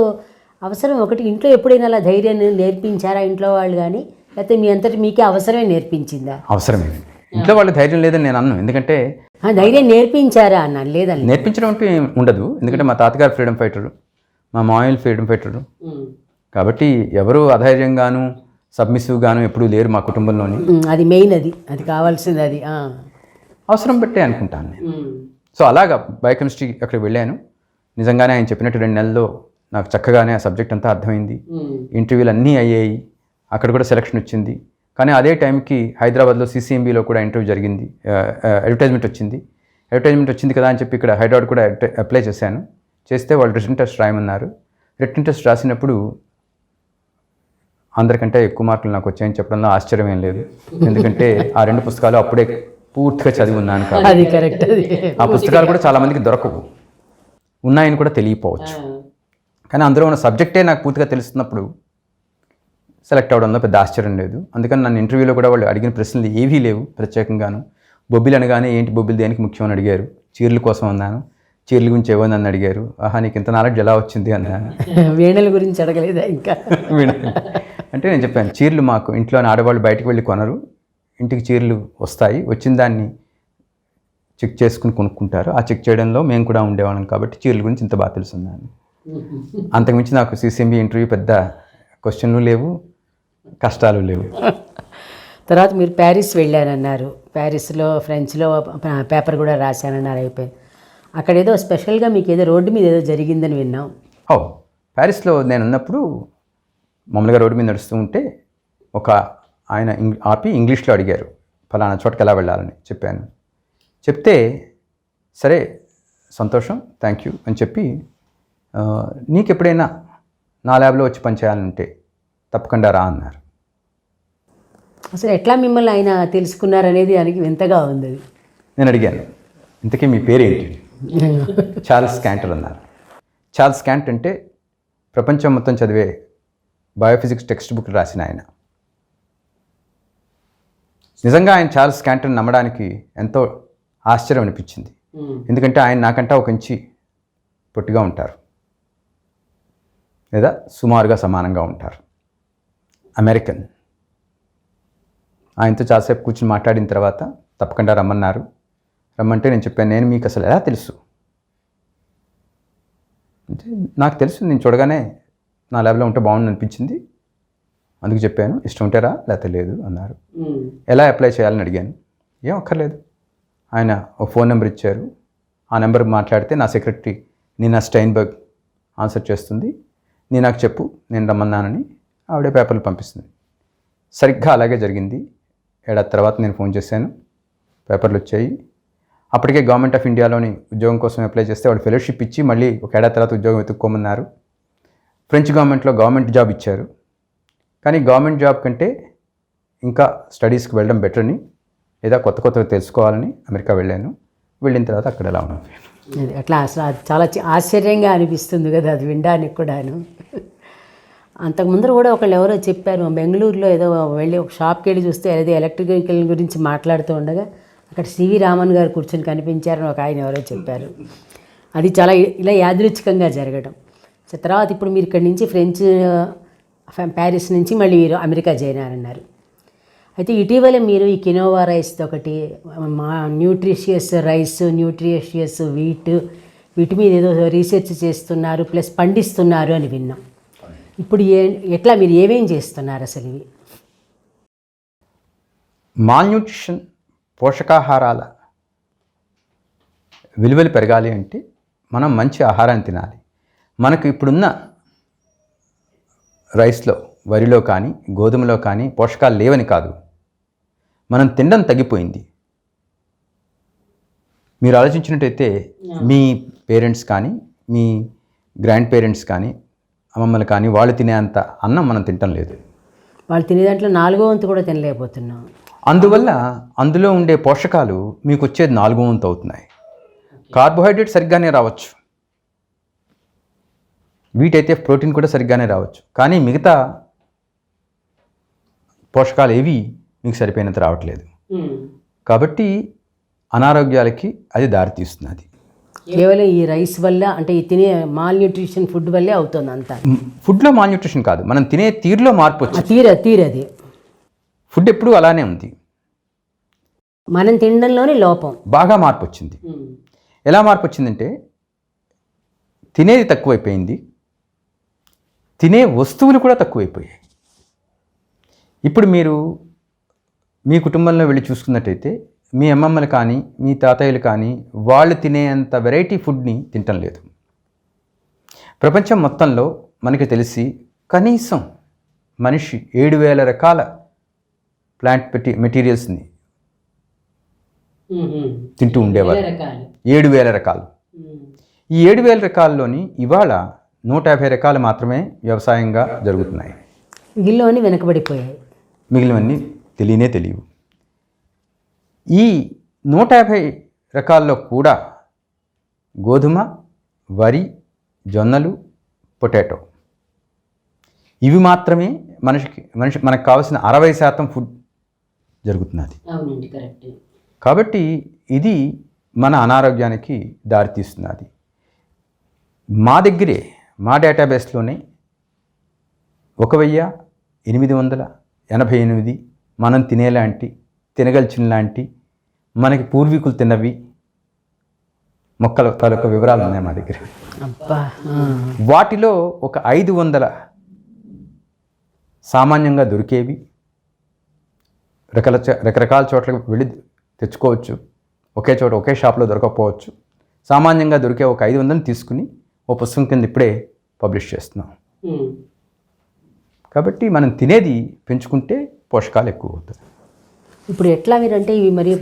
అవసరం ఒకటి, ఇంట్లో ఎప్పుడైనా అలా ధైర్యాన్ని నేర్పించారా ఇంట్లో వాళ్ళు కానీ, లేకపోతే మీ అంతటి మీకే అవసరమే నేర్పించిందా? అవసరమే. ఇంట్లో వాళ్ళు ధైర్యం లేదని నేను అన్నాను. ఎందుకంటే ధైర్యం నేర్పించారా అన్నాను. లేదని నేర్పించడం అంటూ ఉండదు. ఎందుకంటే మా తాతగారు ఫ్రీడమ్ ఫైటరు, మా మామయ్యలు ఫ్రీడమ్ ఫైటరు. కాబట్టి ఎవరు అధైర్యంగాను సబ్మిసివ్గాను ఎప్పుడూ లేరు మా కుటుంబంలోని. అది మెయిన్, అది కావాల్సింది. అది అవసరం బట్టే అనుకుంటాను నేను. సో అలాగా బయోకెమిస్ట్రీ అక్కడికి వెళ్ళాను. నిజంగానే ఆయన చెప్పినట్టు 2 నెలల్లో నాకు చక్కగానే ఆ సబ్జెక్ట్ అంతా అర్థమైంది. ఇంటర్వ్యూలు అన్నీ అయ్యాయి, అక్కడ కూడా సెలక్షన్ వచ్చింది. కానీ అదే టైంకి హైదరాబాద్లో CCMBలో కూడా ఇంటర్వ్యూ జరిగింది, అడ్వర్టైజ్మెంట్ వచ్చింది. అడ్వర్టైజ్మెంట్ వచ్చింది కదా అని చెప్పి ఇక్కడ హైదరాబాద్ కూడా అప్లై చేశాను. చేస్తే వాళ్ళు రిటన్ టెస్ట్ రాయమన్నారు. రిటన్ టెస్ట్ రాసినప్పుడు అందరికంటే ఎక్కువ మార్కులు నాకు వచ్చాయని చెప్పడంలో ఆశ్చర్యం ఏం లేదు. ఎందుకంటే ఆ 2 పుస్తకాలు అప్పుడే పూర్తిగా చదివి ఉన్నాను కాబట్టి. అది కరెక్ట్. ఆ పుస్తకాలు కూడా చాలామందికి దొరకవు, ఉన్నాయని కూడా తెలియకపోవచ్చు. కానీ అందులో ఉన్న సబ్జెక్టే నాకు పూర్తిగా తెలుస్తున్నప్పుడు సెలెక్ట్ అవడంలో పెద్ద ఆశ్చర్యం లేదు. అందుకని నన్ను ఇంటర్వ్యూలో కూడా వాళ్ళు అడిగిన ప్రశ్నలు ఏవీ లేవు ప్రత్యేకంగాను. బొబ్బిలు అనగానే ఏంటి బొబ్బిలు దేనికి ముఖ్యం అని అడిగారు. చీరల కోసం అన్నాను. చీరల గురించి ఏమో నన్ను అడిగారు. ఆహా, నీకు ఇంత నాలెడ్జ్ ఎలా వచ్చింది అన్నాను. వీణల గురించి అడగలేదా ఇంకా? అంటే నేను చెప్పాను, చీరలు మాకు ఇంట్లోని ఆడవాళ్ళు బయటకు వెళ్ళి కొనరు, ఇంటికి చీరలు వస్తాయి, వచ్చిన దాన్ని చెక్ చేసుకుని కొనుక్కుంటారు. ఆ చెక్ చేయడంలో మేము కూడా ఉండేవాళ్ళం కాబట్టి చీరల గురించి ఇంత బాగా తెలుసున్నాను. అంతకుమించి నాకు CCMB ఇంటర్వ్యూ పెద్ద క్వశ్చన్లు లేవు, కష్టాలు లేవు. తర్వాత మీరు ప్యారిస్ వెళ్ళారన్నారు. ప్యారిస్లో ఫ్రెంచ్లో పేపర్ కూడా రాశానన్నారు. అయిపోయింది. అక్కడ ఏదో స్పెషల్గా మీకు ఏదో రోడ్డు మీద ఏదో జరిగిందని విన్నాం. ప్యారిస్లో నేను ఉన్నప్పుడు మామూలుగా రోడ్డు మీద నడుస్తూ ఉంటే ఒక ఆయన ఆపి ఇంగ్లీష్లో అడిగారు, ఫలానా చోటకి ఎలా వెళ్ళాలని చెప్పాను. చెప్తే సరే సంతోషం, థ్యాంక్ యూ అని చెప్పి, నీకు ఎప్పుడైనా నా ల్యాబ్లో వచ్చి పనిచేయాలంటే తప్పకుండా రా అన్నారు. అసలు ఎట్లా మిమ్మల్ని ఆయన తెలుసుకున్నారనేది ఆయనకి వింతగా ఉంది. నేను అడిగాను, ఇంతకీ మీ పేరేంటి? చార్ల్స్ క్యాంటర్ అన్నారు. చార్ల్స్ క్యాంట్ అంటే ప్రపంచం మొత్తం చదివే బయోఫిజిక్స్ టెక్స్ట్ బుక్ రాసిన ఆయన. నిజంగా ఆయన చార్ల్స్ క్యాంటర్ని నమ్మడానికి ఎంతో ఆశ్చర్యం అనిపించింది. ఎందుకంటే ఆయన నాకంటా ఒక ఇంచి పొట్టిగా ఉంటారు, లేదా సుమారుగా సమానంగా ఉంటారు. అమెరికన్. ఆయనతో చాలాసేపు కూర్చుని మాట్లాడిన తర్వాత తప్పకుండా రమ్మన్నారు. రమ్మంటే నేను చెప్పాను, నేను మీకు అసలు ఎలా తెలుసు? అంటే నాకు తెలుసు, నేను చూడగానే నా ల్యాబ్లో ఉంటే బాగుంది అనిపించింది, అందుకు చెప్పాను. ఇష్టం ఉంటేరా లేకపోతే లేదు అన్నారు. ఎలా అప్లై చేయాలని అడిగాను. ఏం అక్కర్లేదు, ఆయన ఒక ఫోన్ నెంబర్ ఇచ్చారు. ఆ నెంబర్కి మాట్లాడితే నా సెక్రటరీ నీనా స్టైన్బర్గ్ ఆన్సర్ చేస్తుంది. నీ నాకు చెప్పు, నేను రమ్మన్నానని ఆవిడే పేపర్లు పంపిస్తుంది. సరిగ్గా అలాగే జరిగింది. ఏడాది తర్వాత నేను ఫోన్ చేశాను, పేపర్లు వచ్చాయి. అప్పటికే గవర్నమెంట్ ఆఫ్ ఇండియాలోని ఉద్యోగం కోసం అప్లై చేస్తే వాళ్ళు ఫెలోషిప్ ఇచ్చి మళ్ళీ ఒక ఏడాది తర్వాత ఉద్యోగం వెతుక్కోమన్నారు. ఫ్రెంచ్ గవర్నమెంట్లో గవర్నమెంట్ జాబ్ ఇచ్చారు. కానీ గవర్నమెంట్ జాబ్ కంటే ఇంకా స్టడీస్కి వెళ్ళడం బెటర్ అని, లేదా కొత్తగా తెలుసుకోవాలని అమెరికా వెళ్ళాను. వెళ్ళిన తర్వాత అక్కడ ఎలా ఉన్నాను. అట్లా అసలు అది చాలా ఆశ్చర్యంగా అనిపిస్తుంది కదా అది వినడానికి కూడాను. అంతకుముందు కూడా ఒకళ్ళు ఎవరో చెప్పారు, బెంగళూరులో ఏదో వెళ్ళి ఒక షాప్కి వెళ్ళి చూస్తే ఏదో ఎలక్ట్రికల్ గురించి మాట్లాడుతూ ఉండగా అక్కడ సివి రామన్ గారు కూర్చొని కనిపించారని ఒక ఆయన ఎవరో చెప్పారు. అది చాలా ఇలా యాదృచ్ఛికంగా జరగడం. సో తర్వాత ఇప్పుడు మీరు ఇక్కడి నుంచి ప్యారిస్ నుంచి మళ్ళీ మీరు అమెరికా చేరారన్నారు. అయితే ఇటీవల మీరు ఈ కినోవా రైస్ ఒకటి, న్యూట్రిషియస్ రైస్, న్యూట్రిషియస్ వీటి మీద ఏదో రీసెర్చ్ చేస్తున్నారు, ప్లస్ పండిస్తున్నారు అని విన్నాం. ఇప్పుడు ఎట్లా మీరు ఏమేం చేస్తున్నారు అసలు ఇవి? మాల్న్యూట్రిషన్, పోషకాహారాల విలువలు పెరగాలి అంటే మనం మంచి ఆహారాన్ని తినాలి. మనకు ఇప్పుడున్న రైస్లో, వరిలో కానీ గోధుమలో కానీ పోషకాలు లేవని కాదు, మనం తినడం తగ్గిపోయింది. మీరు ఆలోచించినట్టయితే మీ పేరెంట్స్ కానీ మీ గ్రాండ్ పేరెంట్స్ కానీ అమ్మమ్మలు కానీ వాళ్ళు తినేంత అన్నం మనం తినటం లేదు. వాళ్ళు తినే దాంట్లో 4వ వంతు కూడా తినలేకపోతున్నాం. అందువల్ల అందులో ఉండే పోషకాలు మీకు వచ్చేది 4వ వంతు అవుతున్నాయి. కార్బోహైడ్రేట్ సరిగ్గానే రావచ్చు, వీటైతే ప్రోటీన్ కూడా సరిగ్గానే రావచ్చు, కానీ మిగతా పోషకాలు ఏవి మీకు సరిపోయినంత రావట్లేదు. కాబట్టి అనారోగ్యాలకి అది దారితీస్తున్నది. కేవలం ఈ రైస్ వల్ల, అంటే ఈ తినే మాల్ న్యూట్రిషన్ ఫుడ్ వల్లే అవుతుంది అంతా. ఫుడ్లో మాల్ న్యూట్రిషన్ కాదు, మనం తినే తీరులో మార్పు వచ్చింది. తీరది ఫుడ్ ఎప్పుడూ అలానే ఉంది, మనం తినడంలోనే లోపం. బాగా మార్పు వచ్చింది. ఎలా మార్పు వచ్చిందంటే తినేది తక్కువైపోయింది, తినే వస్తువులు కూడా తక్కువైపోయాయి. ఇప్పుడు మీరు మీ కుటుంబంలో వెళ్ళి చూసుకున్నట్టయితే మీ అమ్మమ్మలు కానీ మీ తాతయ్యలు కానీ వాళ్ళు తినేంత వెరైటీ ఫుడ్ని తినటం లేదు. ప్రపంచం మొత్తంలో మనకి తెలిసి కనీసం మనిషి 7,000 రకాల ప్లాంట్ మెటీరియల్స్ని తింటూ ఉండేవారు. 7,000 రకాలు. ఈ 7,000 రకాల్లోని ఇవాళ 150 రకాలు మాత్రమే వ్యవసాయంగా జరుగుతున్నాయి. మిగిలినవన్నీ వెనకబడిపోయాయి, మిగిలినవన్నీ తెలియవు. ఈ 150 రకాల్లో కూడా గోధుమ, వరి, జొన్నలు, పొటాటో ఇవి మాత్రమే మనకు కావాల్సిన 60% ఫుడ్ జరుగుతున్నది. అవునండి, కరెక్ట్. కాబట్టి ఇది మన అనారోగ్యానికి దారితీస్తున్నది. మా దగ్గరే, మా డేటాబేస్లోనే 1,888 మనం తినగలిచిన లాంటి మనకి పూర్వీకులు తిన్నవి మొక్కల తాలూకా వివరాలు ఉన్నాయి మా దగ్గర. వాటిలో ఒక 500 సామాన్యంగా దొరికేవి, రకరకాల చోట్లకి వెళ్ళి తెచ్చుకోవచ్చు, ఒకే చోట ఒకే షాప్లో దొరకకపోవచ్చు. సామాన్యంగా దొరికే ఒక 500ని తీసుకుని ఓ పుస్తకం కింద ఇప్పుడే పబ్లిష్ చేస్తున్నాం. కాబట్టి మనం తినేది పెంచుకుంటే పోషకాలు ఎక్కువ అవుతాయి. ఇప్పుడు ఎట్లా మీరంటే ఇవి మరి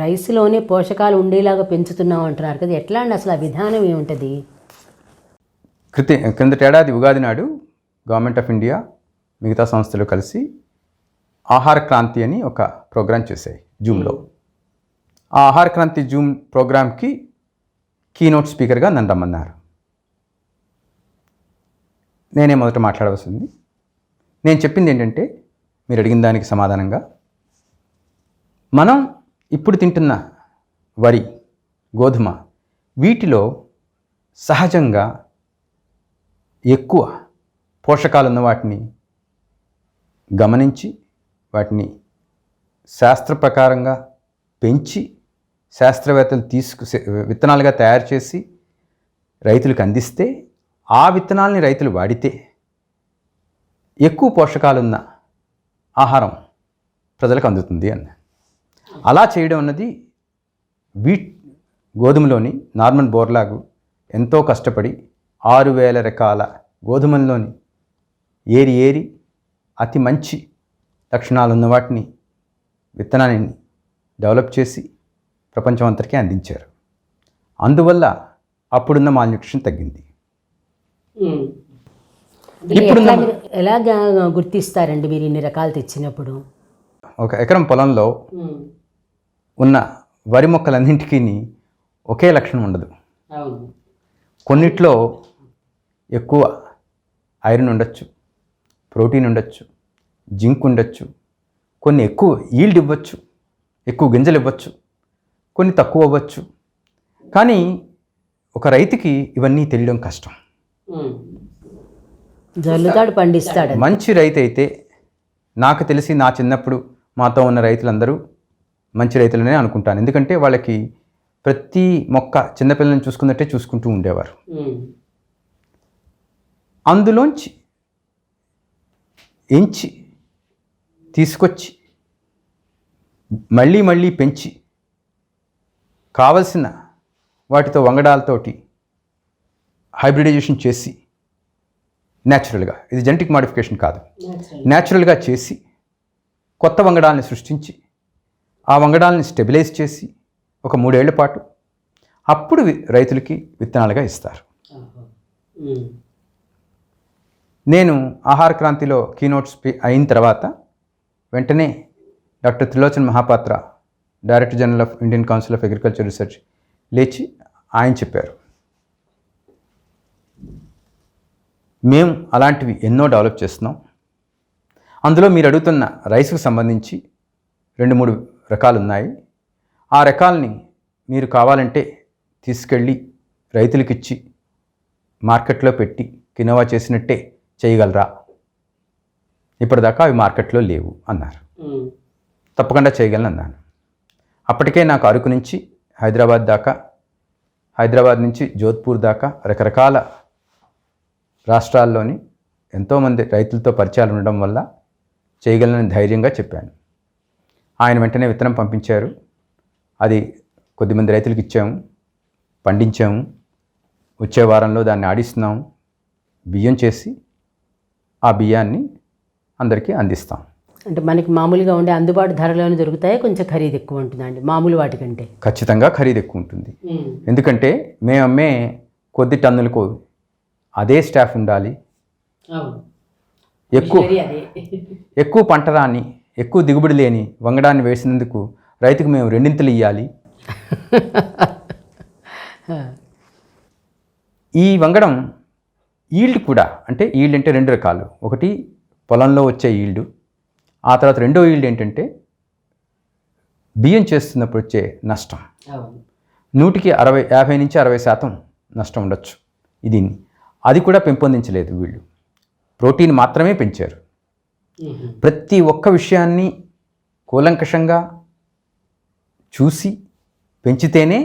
రైస్లోనే పోషకాలు ఉండేలాగా పెంచుతున్నాం అంటున్నారు కదా, ఎట్లా అండి అసలు ఆ విధానం ఏముంటుంది? క్రిందటేడాది ఉగాది నాడు గవర్నమెంట్ ఆఫ్ ఇండియా మిగతా సంస్థలు కలిసి ఆహార క్రాంతి అని ఒక ప్రోగ్రాం చేశాయి జూమ్లో. ఆ ఆహార క్రాంతి జూమ్ ప్రోగ్రామ్కి కీనోట్ స్పీకర్గా నన్ను రమ్మన్నారు. నేనే మొదట మాట్లాడవలసింది. నేను చెప్పింది ఏంటంటే, మీరు అడిగిన దానికి సమాధానంగా, మనం ఇప్పుడు తింటున్న వరి, గోధుమ వీటిలో సహజంగా ఎక్కువ పోషకాలు ఉన్న వాటిని గమనించి వాటిని శాస్త్ర ప్రకారంగా పెంచి శాస్త్రవేత్తలు విత్తనాలుగా తయారు చేసి రైతులకు అందిస్తే ఆ విత్తనాలని రైతులు వాడితే ఎక్కువ పోషకాలున్న ఆహారం ప్రజలకు అందుతుంది అన్న. అలా చేయడం అన్నది గోధుమలోని నార్మన్ బోర్లాగు ఎంతో కష్టపడి 6,000 రకాల గోధుమల్లోని ఏరి అతి మంచి లక్షణాలు ఉన్న వాటిని విత్తనాన్ని డెవలప్ చేసి ప్రపంచం అంతటికీ అందించారు. అందువల్ల అప్పుడున్న మాల్న్యూట్రిషన్ తగ్గింది. ఇప్పుడు ఎలాగా గుర్తిస్తారండి మీరు ఇన్ని రకాలు తెచ్చినప్పుడు? ఒక ఎకరం పొలంలో ఉన్న వరి మొక్కలన్నింటికీ ఒకే లక్షణం ఉండదు. కొన్నిట్లో ఎక్కువ ఐరన్ ఉండొచ్చు, ప్రోటీన్ ఉండొచ్చు, జింక్ ఉండొచ్చు, కొన్ని ఎక్కువ ఈల్డ్ ఇవ్వచ్చు, ఎక్కువ గింజలు ఇవ్వచ్చు, కొన్ని తక్కువ అవ్వచ్చు. కానీ ఒక రైతుకి ఇవన్నీ తెలియడం కష్టం. జల్లుతాడు, పండిస్తాడు. మంచి రైతు అయితే, నాకు తెలిసి నా చిన్నప్పుడు మాతో ఉన్న రైతులందరూ మంచి రైతులనే అనుకుంటాను. ఎందుకంటే వాళ్ళకి ప్రతి మొక్క చిన్నపిల్లలను చూసుకున్నట్టే చూసుకుంటూ ఉండేవారు. అందులోంచి ఎంచి తీసుకొచ్చి మళ్ళీ పెంచి కావలసిన వాటితో వంగడాలతోటి హైబ్రిడైజేషన్ చేసి న్యాచురల్గా, ఇది జెనెటిక్ మాడిఫికేషన్ కాదు, న్యాచురల్గా చేసి కొత్త వంగడాలని సృష్టించి ఆ వంగడాలని స్టెబిలైజ్ చేసి ఒక 3 ఏళ్ల పాటు అప్పుడు రైతులకి విత్తనాలుగా ఇస్తారు. నేను ఆహార క్రాంతిలో కీనోట్ అయిన తర్వాత వెంటనే doctor Trilochan Mohapatra, director general of Indian council of agriculture research లేచి ఆయన చెప్పారు, మేము అలాంటివి ఎన్నో డెవలప్ చేస్తున్నాం. అందులో మీరు అడుగుతున్న రైస్కు సంబంధించి 2-3 రకాలు ఉన్నాయి. ఆ రకాలని మీరు కావాలంటే తీసుకెళ్ళి రైతులకిచ్చి మార్కెట్లో పెట్టి కినోవా చేసినట్టే చేయగలరా? ఇప్పటిదాకా అవి మార్కెట్లో లేవు అన్నారు. తప్పకుండా చేయగలను అన్నాను. అప్పటికే నాకు అరకు నుంచి హైదరాబాద్ దాకా, హైదరాబాద్ నుంచి జోధ్పూర్ దాకా రకరకాల రాష్ట్రాల్లోని ఎంతోమంది రైతులతో పరిచయాలు ఉండడం వల్ల చేయగలనని ధైర్యంగా చెప్పాను. ఆయన వెంటనే విత్తనం పంపించారు. అది కొద్దిమంది రైతులకు ఇచ్చాము, పండించాము. వచ్చే వారంలో దాన్ని ఆడిస్తున్నాము, బియ్యం చేసి ఆ బియ్యాన్ని అందరికీ అందిస్తాం. అంటే మనకి మామూలుగా ఉండే అందుబాటు ధరలోనే దొరుకుతాయి, కొంచెం ఖరీదు ఎక్కువ ఉంటుందండి మామూలు వాటికంటే? ఖచ్చితంగా ఖరీదు ఎక్కువ ఉంటుంది. ఎందుకంటే మేము అమ్మే కొద్ది టన్నులకు అదే స్టాఫ్ ఉండాలి, ఎక్కువ పంట రాని, ఎక్కువ దిగుబడి లేని వంగడాన్ని వేసినందుకు రైతుకు మేము 2 ఇవ్వాలి. ఈ వంగడం ఈల్డ్ కూడా, అంటే ఈల్డ్ అంటే 2 రకాలు. ఒకటి పొలంలో వచ్చే ఈల్డ్, ఆ తర్వాత రెండో ఈల్డ్ ఏంటంటే బియ్యం చేస్తున్నప్పుడు వచ్చే నష్టం. 100కి 50 నుంచి 60% నష్టం ఉండొచ్చు. దీన్ని అది కూడా పెంపొందించలేదు వీళ్ళు, ప్రోటీన్ మాత్రమే పెంచారు. ప్రతి ఒక్క విషయాన్ని కూలంకషంగా చూసి పెంచితేనే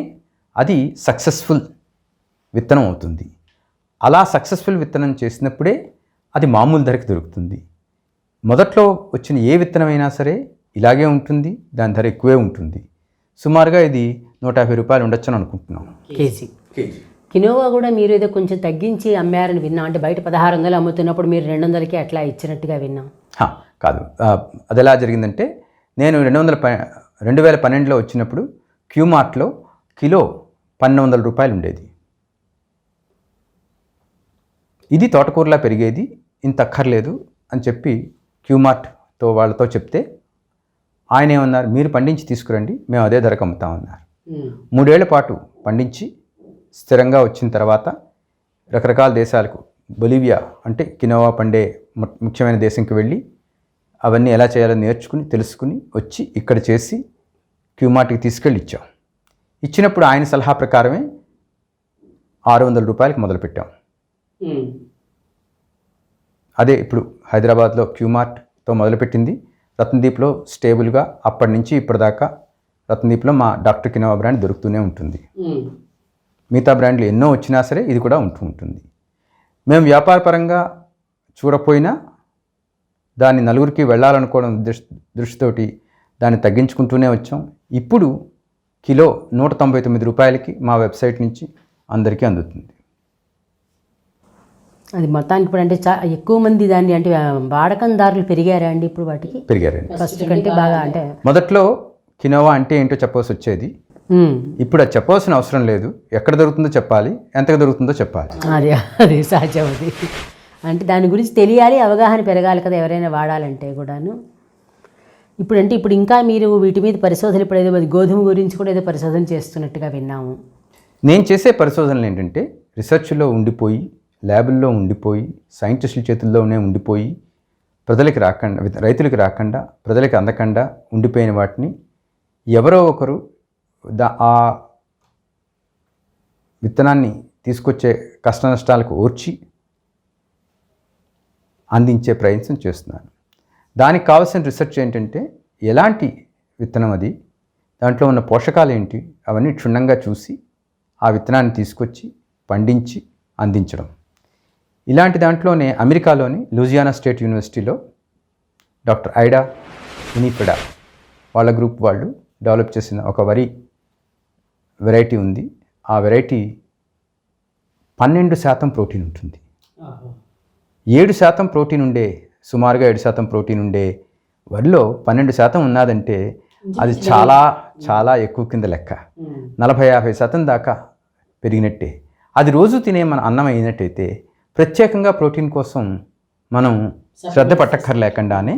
అది సక్సెస్ఫుల్ విత్తనం అవుతుంది. అలా సక్సెస్ఫుల్ విత్తనం చేసినప్పుడే అది మామూలు ధరకి దొరుకుతుంది. మొదట్లో వచ్చిన ఏ విత్తనమైనా సరే ఇలాగే ఉంటుంది, దాని ధర ఎక్కువే ఉంటుంది. సుమారుగా ఇది 150 రూపాయలు ఉండొచ్చని అనుకుంటున్నాం కేజీ. కినోవా కూడా మీరు ఏదో కొంచెం తగ్గించి అమ్మారని విన్నాం. అంటే బయట 1600 అమ్ముతున్నప్పుడు మీరు 200కి అట్లా ఇచ్చినట్టుగా విన్నాం. కాదు, అది ఎలా జరిగిందంటే, నేను 2012లో వచ్చినప్పుడు క్యూమార్ట్లో కిలో 1200 రూపాయలు ఉండేది. ఇది తోటకూరలా పెరిగేది, ఇంత అక్కర్లేదు అని చెప్పి క్యూమార్ట్తో వాళ్ళతో చెప్తే ఆయన ఏమన్నారు, మీరు పండించి తీసుకురండి, మేము అదే ధరకు అమ్ముతామన్నారు. 3 ఏళ్ల పాటు పండించి స్థిరంగా వచ్చిన తర్వాత రకరకాల దేశాలకు, బొలివియా అంటే కినోవా పండే ముఖ్యమైన దేశంకి వెళ్ళి అవన్నీ ఎలా చేయాలో నేర్చుకుని తెలుసుకుని వచ్చి ఇక్కడ చేసి క్యూమార్ట్కి తీసుకెళ్ళి ఇచ్చాం. ఇచ్చినప్పుడు ఆయన సలహా ప్రకారమే 600 రూపాయలకి మొదలుపెట్టాం. అదే ఇప్పుడు హైదరాబాద్లో క్యూమార్ట్తో మొదలుపెట్టింది. రత్నదీప్లో స్టేబుల్గా అప్పటి నుంచి ఇప్పటిదాకా రత్నదీప్లో మా డాక్టర్ కినోవా బ్రాండ్ దొరుకుతూనే ఉంటుంది. మిగతా బ్రాండ్లు ఎన్నో వచ్చినా సరే ఇది కూడా ఉంటూ ఉంటుంది. మేము వ్యాపారపరంగా చూడపోయినా దాన్ని నలుగురికి వెళ్ళాలనుకోవడం దృష్టితోటి దాన్ని తగ్గించుకుంటూనే వచ్చాం. ఇప్పుడు కిలో 199 రూపాయలకి మా వెబ్సైట్ నుంచి అందరికీ అందుతుంది. అది మొత్తానికి ఇప్పుడు అంటే ఎక్కువ మంది దాన్ని అంటే వాడకందారులు పెరిగారా అండి ఇప్పుడు వాటికి? పెరిగారండి. ఫస్ట్ కంటే బాగా అంటే మొదట్లో కినోవా అంటే ఏంటో చెప్పవలసి వచ్చేది. ఇప్పుడు అది చెప్పవలసిన అవసరం లేదు. ఎక్కడ దొరుకుతుందో చెప్పాలి, ఎంతగా దొరుకుతుందో చెప్పాలి. అది సహజం. అది అంటే దాని గురించి తెలియాలి, అవగాహన పెరగాలి కదా ఎవరైనా వాడాలంటే కూడాను. ఇప్పుడు ఇంకా మీరు వీటి మీద పరిశోధన ఇప్పుడు ఏదో గోధుమ గురించి కూడా ఏదో పరిశోధన చేస్తున్నట్టుగా విన్నాము. నేను చేసే పరిశోధనలు ఏంటంటే రీసెర్చ్లో ఉండిపోయి, ల్యాబుల్లో ఉండిపోయి, సైంటిస్టుల చేతుల్లోనే ఉండిపోయి, ప్రజలకి రాకుండా, రైతులకి రాకుండా, ప్రజలకి అందకుండా ఉండిపోయిన వాటిని ఎవరో ఒకరు ఆ విత్తనాన్ని తీసుకొచ్చే కష్ట నష్టాలకు ఓర్చి అందించే ప్రయత్నం చేస్తున్నాను. దానికి కావాల్సిన రీసెర్చ్ ఏంటంటే ఎలాంటి విత్తనం అది, దాంట్లో ఉన్న పోషకాలు ఏంటి, అవన్నీ క్షుణ్ణంగా చూసి ఆ విత్తనాన్ని తీసుకొచ్చి పండించి అందించడం. ఇలాంటి దాంట్లోనే అమెరికాలోని లూజియానా స్టేట్ యూనివర్సిటీలో డాక్టర్ ఐడా వినిపెడా వాళ్ళ గ్రూప్ వాళ్ళు డెవలప్ చేసిన ఒక వరి వెరైటీ ఉంది. ఆ వెరైటీ 12% ప్రోటీన్ ఉంటుంది. 7% ప్రోటీన్ ఉండే, సుమారుగా 7% ప్రోటీన్ ఉండే వరిలో 12% ఉన్నదంటే అది చాలా చాలా ఎక్కువ కింద లెక్క. 40-50% దాకా పెరిగినట్టే. అది రోజు తినే మన అన్నం అయినట్టయితే ప్రత్యేకంగా ప్రోటీన్ కోసం మనం శ్రద్ధ పట్టక్కర్లేకుండానే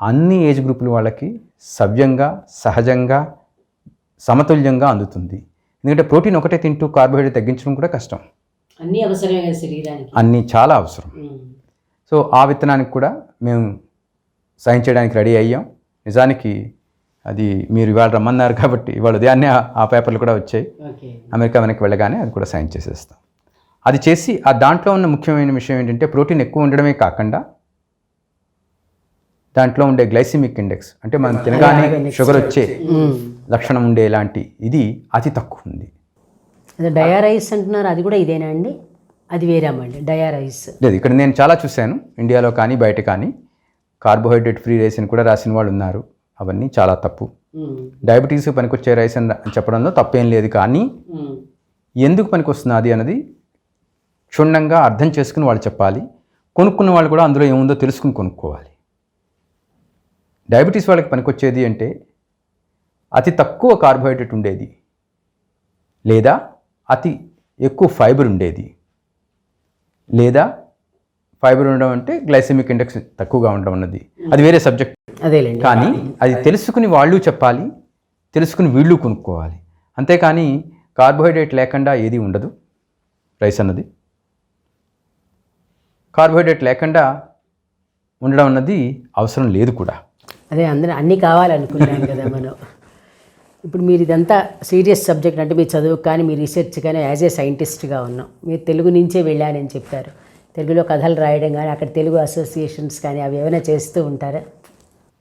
అన్ని ఏజ్ గ్రూపుల వాళ్ళకి సవ్యంగా, సహజంగా, సమతుల్యంగా అందుతుంది. ఎందుకంటే ప్రోటీన్ ఒకటే తింటూ కార్బోహైడ్రేట్ తగ్గించడం కూడా కష్టం. అన్నీ అవసరమే కదా శరీరానికి, అన్నీ చాలా అవసరం. సో ఆ విత్తనానికి కూడా మేము సైన్ చేయడానికి రెడీ అయ్యాం. నిజానికి అది మీరు ఇవాళ రమ్మన్నారు కాబట్టి ఇవాళ ఉదయాన్నే ఆ పేపర్లు కూడా వచ్చాయి. అమెరికా వెనక్కి వెళ్ళగానే అది కూడా సైన్ చేసేస్తాం. అది చేసి ఆ దాంట్లో ఉన్న ముఖ్యమైన విషయం ఏంటంటే ప్రోటీన్ ఎక్కువ ఉండడమే కాకుండా దాంట్లో ఉండే గ్లైసిమిక్ ఇండెక్స్, అంటే మనం తినగానే షుగర్ వచ్చే లక్షణం ఉండే ఇలాంటి ఇది అతి తక్కువ ఉంది. అదే డయారైస్ అంటున్నారు, అది కూడా ఇదేనా అండి? అది వేరేమండి డయారైస్? లేదు, ఇక్కడ నేను చాలా చూశాను, ఇండియాలో కానీ బయట కానీ కార్బోహైడ్రేట్ ఫ్రీ రైస్ అని కూడా రాసిన వాళ్ళు ఉన్నారు. అవన్నీ చాలా తప్పు. డయాబెటీస్ పనికొచ్చే రైస్ అని చెప్పడంలో తప్పేం లేదు, కానీ ఎందుకు పనికొస్తున్నది అన్నది క్షుణ్ణంగా అర్థం చేసుకుని వాళ్ళు చెప్పాలి. కొనుక్కున్న వాళ్ళు కూడా అందులో ఏముందో తెలుసుకుని కొనుక్కోవాలి. డయాబెటీస్ వాళ్ళకి పనికొచ్చేది అంటే అతి తక్కువ కార్బోహైడ్రేట్ ఉండేది, లేదా అతి ఎక్కువ ఫైబర్ ఉండేది, లేదా ఫైబర్ ఉండడం అంటే గ్లైసెమిక్ ఇండెక్స్ తక్కువగా ఉండడం అన్నది అది వేరే సబ్జెక్ట్. అదేలేండి. కానీ అది తెలుసుకుని వాళ్ళు చెప్పాలి, తెలుసుకుని వీళ్ళు కొనుక్కోవాలి. అంతేకాని కార్బోహైడ్రేట్ లేకుండా ఏది ఉండదు. రైస్ అన్నది కార్బోహైడ్రేట్ లేకుండా ఉండడం అన్నది అవసరం లేదు కూడా. అదే అందరూ అన్నీ కావాలనుకున్నాం కదా మనం. ఇప్పుడు మీరు ఇదంతా సీరియస్ సబ్జెక్ట్ అంటే మీ చదువు కానీ మీ రీసెర్చ్ కానీ యాజ్ ఏ సైంటిస్ట్గా ఉన్నాం. మీరు తెలుగు నుంచే వెళ్ళానని చెప్పారు. తెలుగులో కథలు రాయడం కానీ అక్కడ తెలుగు అసోసియేషన్స్ కానీ అవి ఏమైనా చేస్తూ ఉంటారా?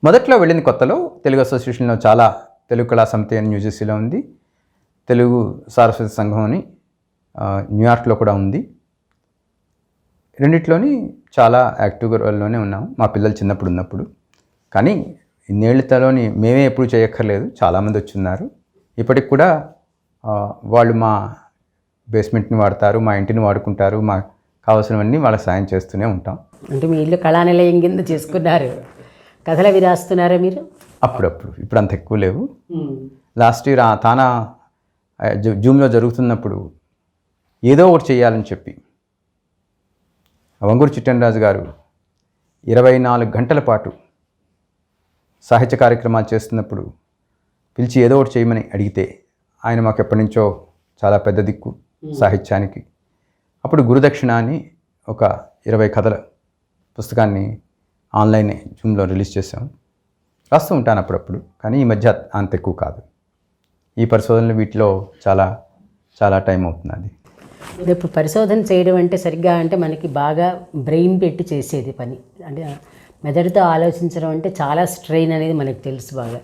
మొదట్లో వెళ్ళిన కొత్తలో తెలుగు అసోసియేషన్లో చాలా తెలుగు కళా సమితి అని న్యూజెర్సీలో ఉంది, తెలుగు సారస్వత సంఘం అని న్యూయార్క్లో కూడా ఉంది. రెండిట్లోని చాలా యాక్టివ్గా రోల్లోనే ఉన్నాము మా పిల్లలు చిన్నప్పుడు ఉన్నప్పుడు. కానీ ఇన్నేళ్లతోని మేమే ఎప్పుడు చేయక్కర్లేదు, చాలామంది వచ్చున్నారు. ఇప్పటికి కూడా వాళ్ళు మా బేస్మెంట్ని వాడతారు, మా ఇంటిని వాడుకుంటారు, మా కావాల్సినవన్నీ వాళ్ళకి సాయం చేస్తూనే ఉంటాం. అంటే మీ ఇల్లు కళానిలయం కింద చేసుకున్నారు. కథలు అవి రాస్తున్నారా మీరు? అప్పుడప్పుడు, ఇప్పుడు అంత ఎక్కువ లేవు. లాస్ట్ ఇయర్ తానా జూమ్లో జరుగుతున్నప్పుడు ఏదో ఒకటి చేయాలని చెప్పి వంగూరు చిట్టెనరాజు గారు 24 గంటల పాటు సాహిత్య కార్యక్రమాలు చేస్తున్నప్పుడు పిలిచి ఏదో ఒకటి చేయమని అడిగితే ఆయన మాకు ఎప్పటి నుంచో చాలా పెద్ద దిక్కు సాహిత్యానికి. అప్పుడు గురుదక్షిణ అని ఒక 20 కథల పుస్తకాన్ని ఆన్లైన్ జూమ్లో రిలీజ్ చేసాం. రాస్తూ ఉంటాను అప్పుడప్పుడు, కానీ ఈ మధ్య అంత ఎక్కువ కాదు. ఈ పరిశోధనలు వీటిలో చాలా చాలా టైం అవుతుంది. ఇప్పుడు పరిశోధన చేయడం అంటే సరిగ్గా అంటే మనకి బాగా బ్రెయిన్ పెట్టి చేసేది పని. అంటే మెదడుతో ఆలోచించడం అంటే చాలా స్ట్రెయిన్ అనేది మనకు తెలుసు బాగా.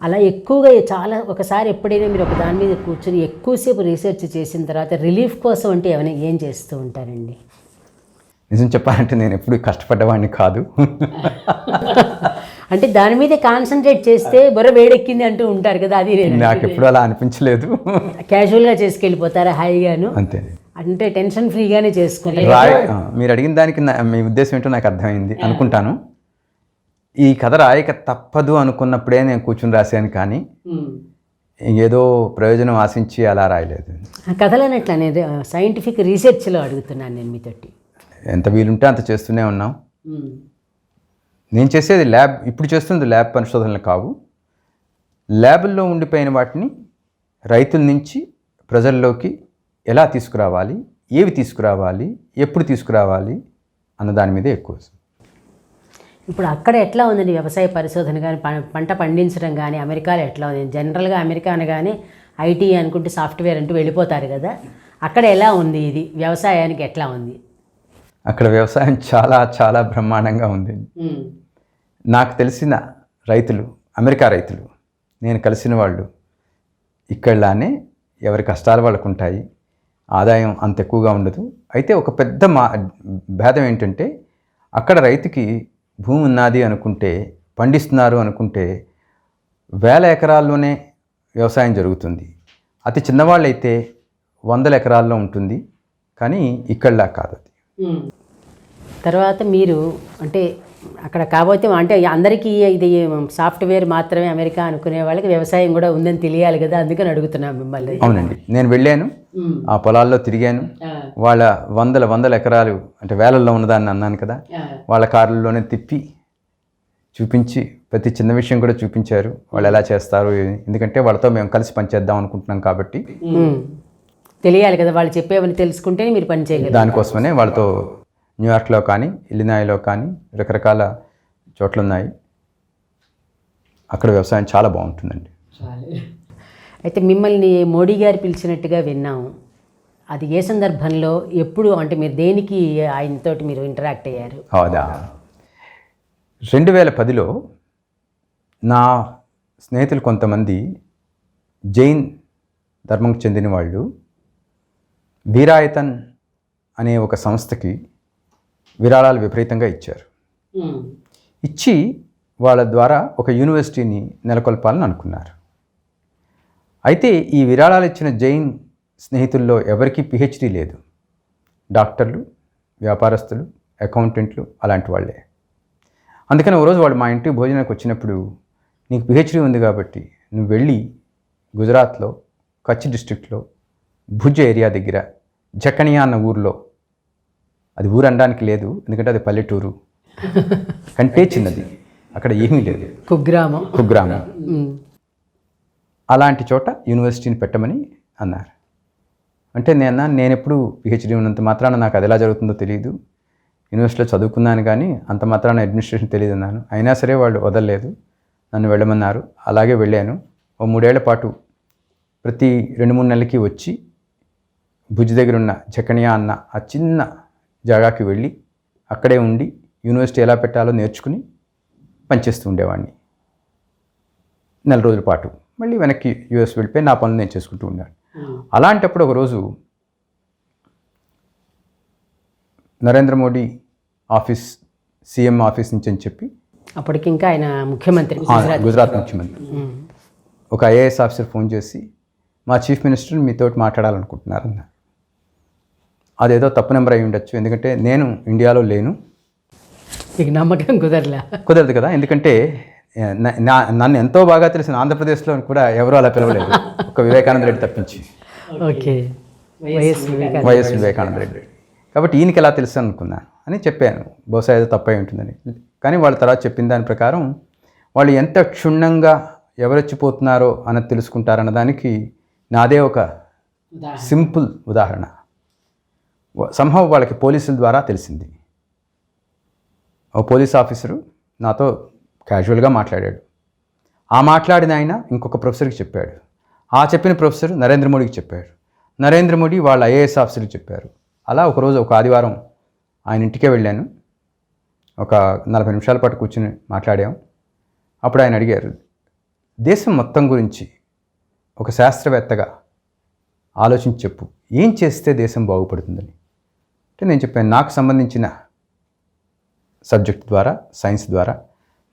అలా ఎక్కువగా చాలా ఒకసారి ఎప్పుడైనా మీరు ఒక దాని మీద కూర్చొని ఎక్కువసేపు రీసెర్చ్ చేసిన తర్వాత రిలీఫ్ కోసం అంటే ఏమైనా ఏం చేస్తూ ఉంటారండి? నిజం చెప్పాలంటే నేను ఎప్పుడు కష్టపడ్డవాడిని కాదు. అంటే దాని మీదే కాన్సన్ట్రేట్ చేస్తే బుర్ర వేడెక్కింది అంటూ ఉంటారు కదా, అది నాకు ఎప్పుడు అలా అనిపించలేదు. క్యాజువల్గా చేసుకెళ్ళిపోతారా హాయిగాను, అంతే. అంటే టెన్షన్ ఫ్రీగానే చేసుకుని మీరు అడిగిన దానికి మీ ఉద్దేశం ఏంటో నాకు అర్థమైంది అనుకుంటాను. ఈ కథ రాయక తప్పదు అనుకున్నప్పుడే నేను కూర్చుని రాశాను, కానీ ఏదో ప్రయోజనం ఆశించి అలా రాయలేదు. కథలనట్లు అనేది సైంటిఫిక్ రీసెర్చ్లో అడుగుతున్నాను నేను మీతోటి. ఎంత వీలుంటే అంత చేస్తూనే ఉన్నాం. నేను చేసేది ల్యాబ్, ఇప్పుడు చేస్తుంది ల్యాబ్ పరిశోధనలు కావు. ల్యాబుల్లో ఉండిపోయిన వాటిని రైతుల నుంచి ప్రజల్లోకి ఎలా తీసుకురావాలి, ఏవి తీసుకురావాలి, ఎప్పుడు తీసుకురావాలి అన్న దాని మీదే ఎక్కువ. ఇప్పుడు అక్కడ ఎట్లా ఉందండి వ్యవసాయ పరిశోధన కానీ, పంట పండించడం కానీ అమెరికాలో ఎట్లా ఉంది? జనరల్గా అమెరికా అనగానే ఐటీ అనుకుంటే సాఫ్ట్వేర్ అంటూ వెళ్ళిపోతారు కదా, అక్కడ ఎలా ఉంది ఇది వ్యవసాయానికి ఎట్లా ఉంది? అక్కడ వ్యవసాయం చాలా చాలా బ్రహ్మాండంగా ఉంది. నాకు తెలిసిన రైతులు, అమెరికా రైతులు, నేను కలిసిన వాళ్ళు ఇక్కడలానే ఎవరి కష్టాలు వాళ్ళకు ఉంటాయి, ఆదాయం అంత ఎక్కువగా ఉండదు. అయితే ఒక పెద్ద భేదం ఏంటంటే, అక్కడ రైతుకి భూమి ఉన్నది అనుకుంటే, పండిస్తున్నారు అనుకుంటే 1000 ఎకరాల్లోనే వ్యవసాయం జరుగుతుంది. అతి చిన్నవాళ్ళైతే 100 ఎకరాల్లో ఉంటుంది, కానీ ఇక్కడలా కాదు. తర్వాత మీరు అంటే అక్కడ కాబోతే అంటే అందరికీ ఇది సాఫ్ట్వేర్ మాత్రమే అమెరికా అనుకునే వాళ్ళకి వ్యవసాయం కూడా ఉందని తెలియాలి కదా, అందుకని అడుగుతున్నాను మిమ్మల్ని. అవునండి, నేను వెళ్ళాను, ఆ పొలాల్లో తిరిగాను. వాళ్ళ వందల ఎకరాలు అంటే వేలల్లో ఉన్నదాన్ని అన్నాను కదా, వాళ్ళ కార్లలోనే తిప్పి చూపించి ప్రతి చిన్న విషయం కూడా చూపించారు, వాళ్ళు ఎలా చేస్తారు. ఎందుకంటే వాళ్ళతో మేము కలిసి పనిచేద్దాం అనుకుంటున్నాం కాబట్టి తెలియాలి కదా, వాళ్ళు చెప్పేవని తెలుసుకుంటే మీరు పని చేయగలరు. దానికోసమనే వాళ్ళతో న్యూయార్క్లో కానీ, ఇల్లినాయ్లో కానీ రకరకాల చోట్ల ఉన్నాయి. అక్కడ వ్యవసాయం చాలా బాగుంటుందండి. అయితే మిమ్మల్ని మోడీ గారు పిలిచినట్టుగా విన్నాము, అది ఏ సందర్భంలో, ఎప్పుడు, అంటే మీరు దేనికి ఆయనతోటి మీరు ఇంటరాక్ట్ అయ్యారు? అవుదా, 2010లో నా స్నేహితులు కొంతమంది జైన్ ధర్మంకి చెందిన వాళ్ళు వీరాయతన్ అనే ఒక సంస్థకి విరాళాలు విపరీతంగా ఇచ్చారు. ఇచ్చి వాళ్ళ ద్వారా ఒక యూనివర్సిటీని నెలకొల్పాలని అనుకున్నారు. అయితే ఈ విరాళాలు ఇచ్చిన జైన్ స్నేహితుల్లో ఎవరికీ పిహెచ్డి లేదు. డాక్టర్లు, వ్యాపారస్తులు, అకౌంటెంట్లు అలాంటి వాళ్ళే. అందుకని ఒకరోజు వాళ్ళు మా ఇంటికి భోజనానికి వచ్చినప్పుడు, నీకు పిహెచ్డి ఉంది కాబట్టి నువ్వు వెళ్ళి గుజరాత్లో కచ్ డిస్ట్రిక్ట్లో భుజ్ ఏరియా దగ్గర జకనియా అన్న ఊరిలో, అది ఊరు అనడానికి లేదు ఎందుకంటే అది పల్లెటూరు కంటే చిన్నది, అక్కడ ఏమీ లేదు, కుగ్రామం. అలాంటి చోట యూనివర్సిటీని పెట్టమని అన్నారు. అంటే నేను ఎప్పుడు పిహెచ్డి ఉన్నంత మాత్రాన నాకు అది ఎలా జరుగుతుందో తెలియదు, యూనివర్సిటీలో చదువుకున్నాను కానీ అంత మాత్రాన అడ్మినిస్ట్రేషన్ తెలియదు అన్నాను. అయినా సరే వాళ్ళు వదలలేదు, నన్ను వెళ్ళమన్నారు. అలాగే వెళ్ళాను. ఓ 3 ఏళ్ల పాటు ప్రతి 2-3 నెలలకి వచ్చి భుజ్ దగ్గర ఉన్న జకనియా అన్న ఆ చిన్న జాగాకి వెళ్ళి అక్కడే ఉండి యూనివర్సిటీ ఎలా పెట్టాలో నేర్చుకుని పనిచేస్తూ ఉండేవాడిని. 4 రోజుల పాటు మళ్ళీ వెనక్కి యూఎస్ వెళ్ళిపోయి నా పనులు నేను చేసుకుంటూ ఉన్నాను. అలాంటప్పుడు ఒకరోజు Narendra Modi office, CM office నుంచి అని చెప్పి, అప్పటికి ఇంకా ఆయన ముఖ్యమంత్రి, గుజరాత్ ముఖ్యమంత్రి, ఒక ఐఏఎస్ ఆఫీసర్ ఫోన్ చేసి, మా చీఫ్ మినిస్టర్ మీతోటి మాట్లాడాలనుకుంటున్నారు అన్నారు. అదేదో తప్పు నెంబర్ అయి ఉండొచ్చు, ఎందుకంటే నేను ఇండియాలో లేను. మీకు నమ్మకం కుదరదు కదా, ఎందుకంటే నన్ను ఎంతో బాగా తెలిసిన ఆంధ్రప్రదేశ్లో కూడా ఎవరూ అలా పిలవలేదు, ఒక వివేకానంద రెడ్డి తప్పించి. Okay, YS Vivekananda Reddy. కాబట్టి ఈయనకి ఎలా తెలుసు అనుకున్నాను అని చెప్పాను, బహుశా ఏదో తప్పై ఉంటుందని. కానీ వాళ్ళ తర్వాత చెప్పిన దాని ప్రకారం వాళ్ళు ఎంత క్షుణ్ణంగా ఎవరొచ్చిపోతున్నారో అన్నది తెలుసుకుంటారన్న దానికి నాదే ఒక సింపుల్ ఉదాహరణ. సంభవం వాళ్ళకి పోలీసుల ద్వారా తెలిసింది. ఓ పోలీస్ ఆఫీసరు నాతో క్యాజువల్గా మాట్లాడాడు. ఆ మాట్లాడిన ఆయన ఇంకొక ప్రొఫెసర్కి చెప్పాడు. ఆ చెప్పిన ప్రొఫెసర్ నరేంద్ర మోడీకి చెప్పాడు. నరేంద్ర మోడీ వాళ్ళ ఐఏఎస్ ఆఫీసర్కి చెప్పారు. అలా ఒకరోజు ఒక ఆదివారం ఆయన ఇంటికే వెళ్ళాను. ఒక 40 నిమిషాల పాటు కూర్చుని మాట్లాడాం. అప్పుడు ఆయన అడిగారు, దేశం మొత్తం గురించి ఒక శాస్త్రవేత్తగా ఆలోచించి చెప్పు, ఏం చేస్తే దేశం బాగుపడుతుందని. అంటే నేను చెప్పాను నాకు సంబంధించిన సబ్జెక్ట్ ద్వారా సైన్స్ ద్వారా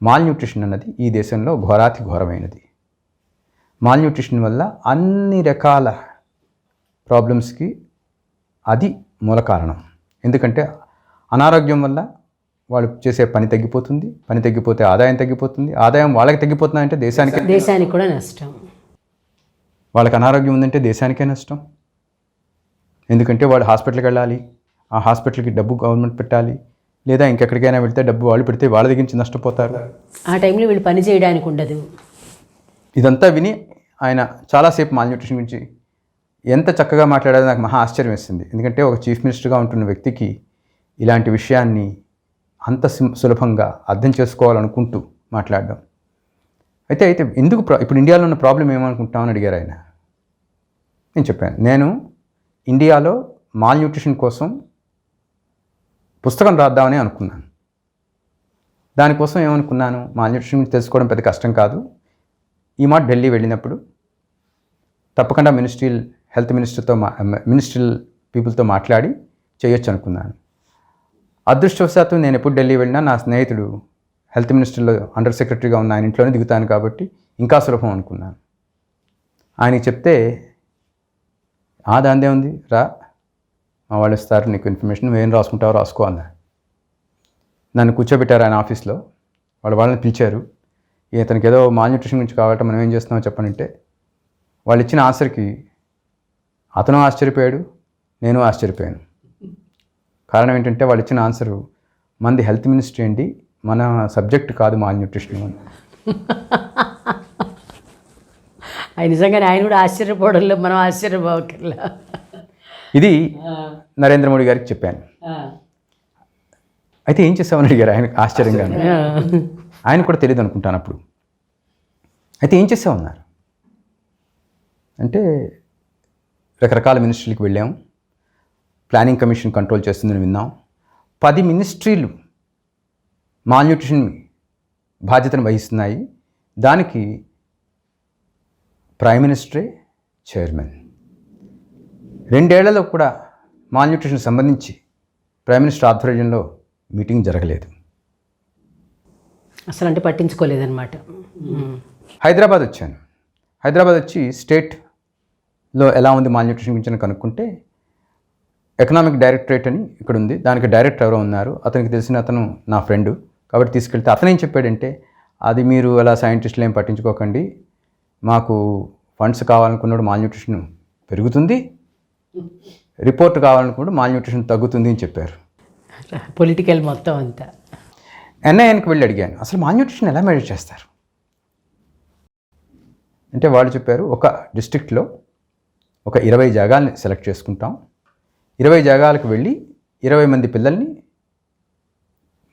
మాల్ న్యూట్రిషన్ అన్నది ఈ దేశంలో ఘోరాతి ఘోరమైనది. మాల్ న్యూట్రిషన్ వల్ల అన్ని రకాల ప్రాబ్లమ్స్కి అది మూల కారణం. ఎందుకంటే అనారోగ్యం వల్ల వాళ్ళు చేసే పని తగ్గిపోతుంది, పని తగ్గిపోతే ఆదాయం తగ్గిపోతుంది, ఆదాయం వాళ్ళకి తగ్గిపోతుందంటే దేశానికి కూడా నష్టం. వాళ్ళకి అనారోగ్యం ఉందంటే దేశానికే నష్టం. ఎందుకంటే వాళ్ళు హాస్పిటల్కి వెళ్ళాలి, ఆ హాస్పిటల్కి డబ్బు గవర్నమెంట్ పెట్టాలి, లేదా ఇంకెక్కడికైనా వెళ్తే డబ్బు వాళ్ళు పెడితే వాళ్ళ దగ్గర నుంచి నష్టపోతారు. ఆ టైంలో వీళ్ళు పని చేయడానికి ఉండదు. ఇదంతా విని ఆయన చాలాసేపు మాల్ న్యూట్రిషన్ గురించి ఎంత చక్కగా మాట్లాడారో నాకు మహా ఆశ్చర్యం వేస్తుంది. ఎందుకంటే ఒక చీఫ్ మినిస్టర్గా ఉంటున్న వ్యక్తికి ఇలాంటి విషయాన్ని అంత సులభంగా అర్థం చేసుకోవాలనుకుంటూ మాట్లాడడం. అయితే ఎందుకు ఇప్పుడు ఇండియాలో ఉన్న ప్రాబ్లం ఏమనుకుంటామని అడిగారు ఆయన. నేను చెప్పాను, నేను ఇండియాలో మాల్ న్యూట్రిషన్ కోసం పుస్తకం రాద్దామని అనుకున్నాను. దానికోసం ఏమనుకున్నాను, మాల్ న్యూట్రిషన్ గురించి తెలుసుకోవడం పెద్ద కష్టం కాదు, ఈ మాట ఢిల్లీ వెళ్ళినప్పుడు తప్పకుండా హెల్త్ మినిస్ట్రియల్ పీపుల్తో మాట్లాడి చేయొచ్చు అనుకున్నాను. అదృష్టవశాత్తు నేను ఎప్పుడు ఢిల్లీ వెళ్ళినా నా స్నేహితుడు హెల్త్ మినిస్ట్రీలో అండర్ సెక్రటరీగా ఉన్న ఆయన ఇంట్లోనే దిగుతాను కాబట్టి ఇంకా సులభం అనుకున్నాను. ఆయనకి చెప్తే దాందే ఉంది రా, మా వాళ్ళు ఇస్తారు నీకు ఇన్ఫర్మేషన్, నువ్వేం రాసుకుంటావో రాసుకో అన్నారు. నన్ను కూర్చోబెట్టారు ఆయన ఆఫీస్లో, వాళ్ళని పిలిచారు. ఇతనికి ఏదో మాల్ న్యూట్రిషన్ గురించి కావాలంటే మనం ఏం చేస్తున్నామో చెప్పనంటే వాళ్ళు ఇచ్చిన ఆన్సర్కి అతను ఆశ్చర్యపోయాడు, నేను ఆశ్చర్యపోయాను. కారణం ఏంటంటే వాళ్ళు ఇచ్చిన ఆన్సరు మనది హెల్త్ మినిస్ట్రీ అండి, మన సబ్జెక్ట్ కాదు మాల్ న్యూట్రిషన్. ఆయన నిజంగానే ఆయన కూడా ఆశ్చర్యపోవడంలో మనం ఆశ్చర్యపోకర్లా. ఇది నరేంద్ర మోడీ గారికి చెప్పాను. అయితే ఏం చేసామని అడిగారు ఆయన ఆశ్చర్యంగా. ఆయన కూడా తెలియదు అనుకుంటాను అప్పుడు. అయితే ఏం చేసామన్నారు అంటే రకరకాల మినిస్ట్రీలకు వెళ్ళాము, ప్లానింగ్ కమిషన్ కంట్రోల్ చేస్తుందని విన్నాం. 10 మినిస్ట్రీలు మాల్ న్యూట్రిషన్ బాధ్యతను వహిస్తున్నాయి, దానికి ప్రైమ్ మినిస్టరే చైర్మన్. 2 ఏళ్లలో కూడా మాల్ న్యూట్రిషన్ సంబంధించి ప్రైమ్ మినిస్టర్ ఆధ్వర్యంలో మీటింగ్ జరగలేదు. అసలు అంటే పట్టించుకోలేదన్నమాట. హైదరాబాద్ వచ్చాను. హైదరాబాద్ వచ్చి స్టేట్లో ఎలా ఉంది మాల్ న్యూట్రిషన్ గురించి కనుక్కుంటే ఎకనామిక్ డైరెక్టరేట్ అని ఇక్కడ ఉంది, దానికి డైరెక్టర్ ఎవరో ఉన్నారు, అతనికి తెలిసిన అతను నా ఫ్రెండు కాబట్టి తీసుకెళ్తే అతను ఏం చెప్పాడంటే, అది మీరు అలా సైంటిస్టులు ఏం పట్టించుకోకండి, మాకు ఫండ్స్ కావాలనుకున్నాడు మాల్ న్యూట్రిషన్ పెరుగుతుంది, రిపోర్ట్ కావాలనుకున్నాడు మాల్ న్యూట్రిషన్ తగ్గుతుంది అని చెప్పారు. పొలిటికల్ మొత్తం అంతా. ఎన్ఐఎన్కి వెళ్ళి అడిగాను, అసలు మాల్ న్యూట్రిషన్ ఎలా మెజర్ చేస్తారు అంటే వాళ్ళు చెప్పారు, ఒక డిస్ట్రిక్ట్లో ఒక 20 జాగాల్ని సెలెక్ట్ చేసుకుంటాం, 20 జాగాలకు వెళ్ళి 20 మంది పిల్లల్ని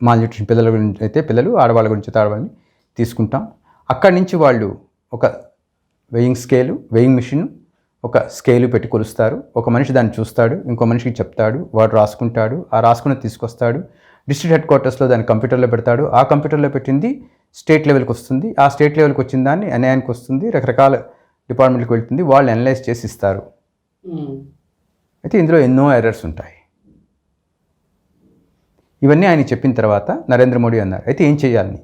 మాల్ న్యూట్రిషన్ పిల్లల గురించి అయితే పిల్లలు, ఆడవాళ్ళ గురించి అయితే ఆడవాళ్ళని తీసుకుంటాం. అక్కడి నుంచి వాళ్ళు ఒక వెయింగ్ మిషన్, ఒక స్కేలు పెట్టి కొలుస్తారు. ఒక మనిషి దాన్ని చూస్తాడు, ఇంకో మనిషికి చెప్తాడు, వాడు రాసుకుంటాడు, ఆ రాసుకున్నది తీసుకొస్తాడు, డిస్ట్రిక్ట్ హెడ్ క్వార్టర్స్లో దాన్ని కంప్యూటర్లో పెడతాడు, ఆ కంప్యూటర్లో పెట్టింది స్టేట్ లెవెల్కి వస్తుంది, ఆ స్టేట్ లెవెల్కి వచ్చిన దాన్ని ఎన్ఐఎన్కి వస్తుంది, రకరకాల డిపార్ట్మెంట్కి వెళ్తుంది, వాళ్ళు అనలైజ్ చేసి ఇస్తారు. అయితే ఇందులో ఎన్నో ఎర్రర్స్ ఉంటాయి. ఇవన్నీ ఆయన చెప్పిన తర్వాత నరేంద్ర మోడీ అన్నారు, అయితే ఏం చేయాలని,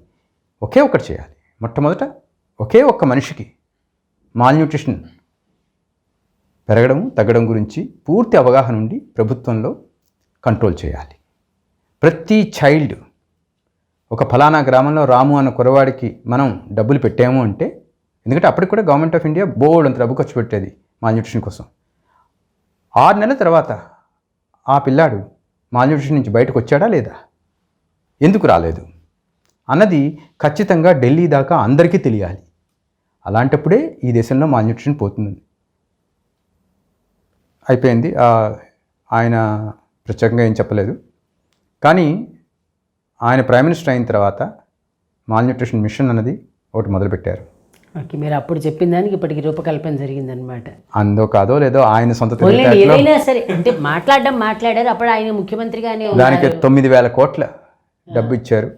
ఒకే ఒక్కటి చేయాలి, మొట్టమొదట ఒకే ఒక్క మనిషికి మాల్ న్యూట్రిషన్ పెరగడం తగ్గడం గురించి పూర్తి అవగాహన ఉండి ప్రభుత్వంలో కంట్రోల్ చేయాలి. ప్రతి చైల్డ్, ఒక ఫలానా గ్రామంలో రాము అన్న కురవాడికి మనం డబ్బులు పెట్టాము అంటే, ఎందుకంటే అప్పటికి కూడా గవర్నమెంట్ ఆఫ్ ఇండియా బోర్డు అంత డబ్బు ఖర్చు పెట్టేది మాల్ న్యూట్రిషన్ కోసం. 6 నెలల తర్వాత ఆ పిల్లాడు మాల్ న్యూట్రిషన్ నుంచి బయటకు వచ్చాడా లేదా, ఎందుకు రాలేదు అన్నది ఖచ్చితంగా ఢిల్లీ దాకా అందరికీ తెలియాలి. అలాంటప్పుడే ఈ దేశంలో మాల్ న్యూట్రిషన్ పోతుంది. అయిపోయింది. ఆయన ప్రత్యేకంగా ఏం చెప్పలేదు, కానీ ఆయన ప్రైమ్ మినిస్టర్ అయిన తర్వాత మాల్ న్యూట్రిషన్ మిషన్ అన్నది ఒకటి మొదలుపెట్టారు. ఓకే, మీరు అప్పుడు చెప్పిన దానికి ఇప్పటికి రూపకల్పన జరిగిందనమాట. అందో కాదో లేదో ఆయన సొంత ఏదైనా సరే అంటే మాట్లాడారు. అప్పుడు ఆయన ముఖ్యమంత్రిగానే దానికి 9,000 కోట్ల డబ్బు ఇచ్చారు.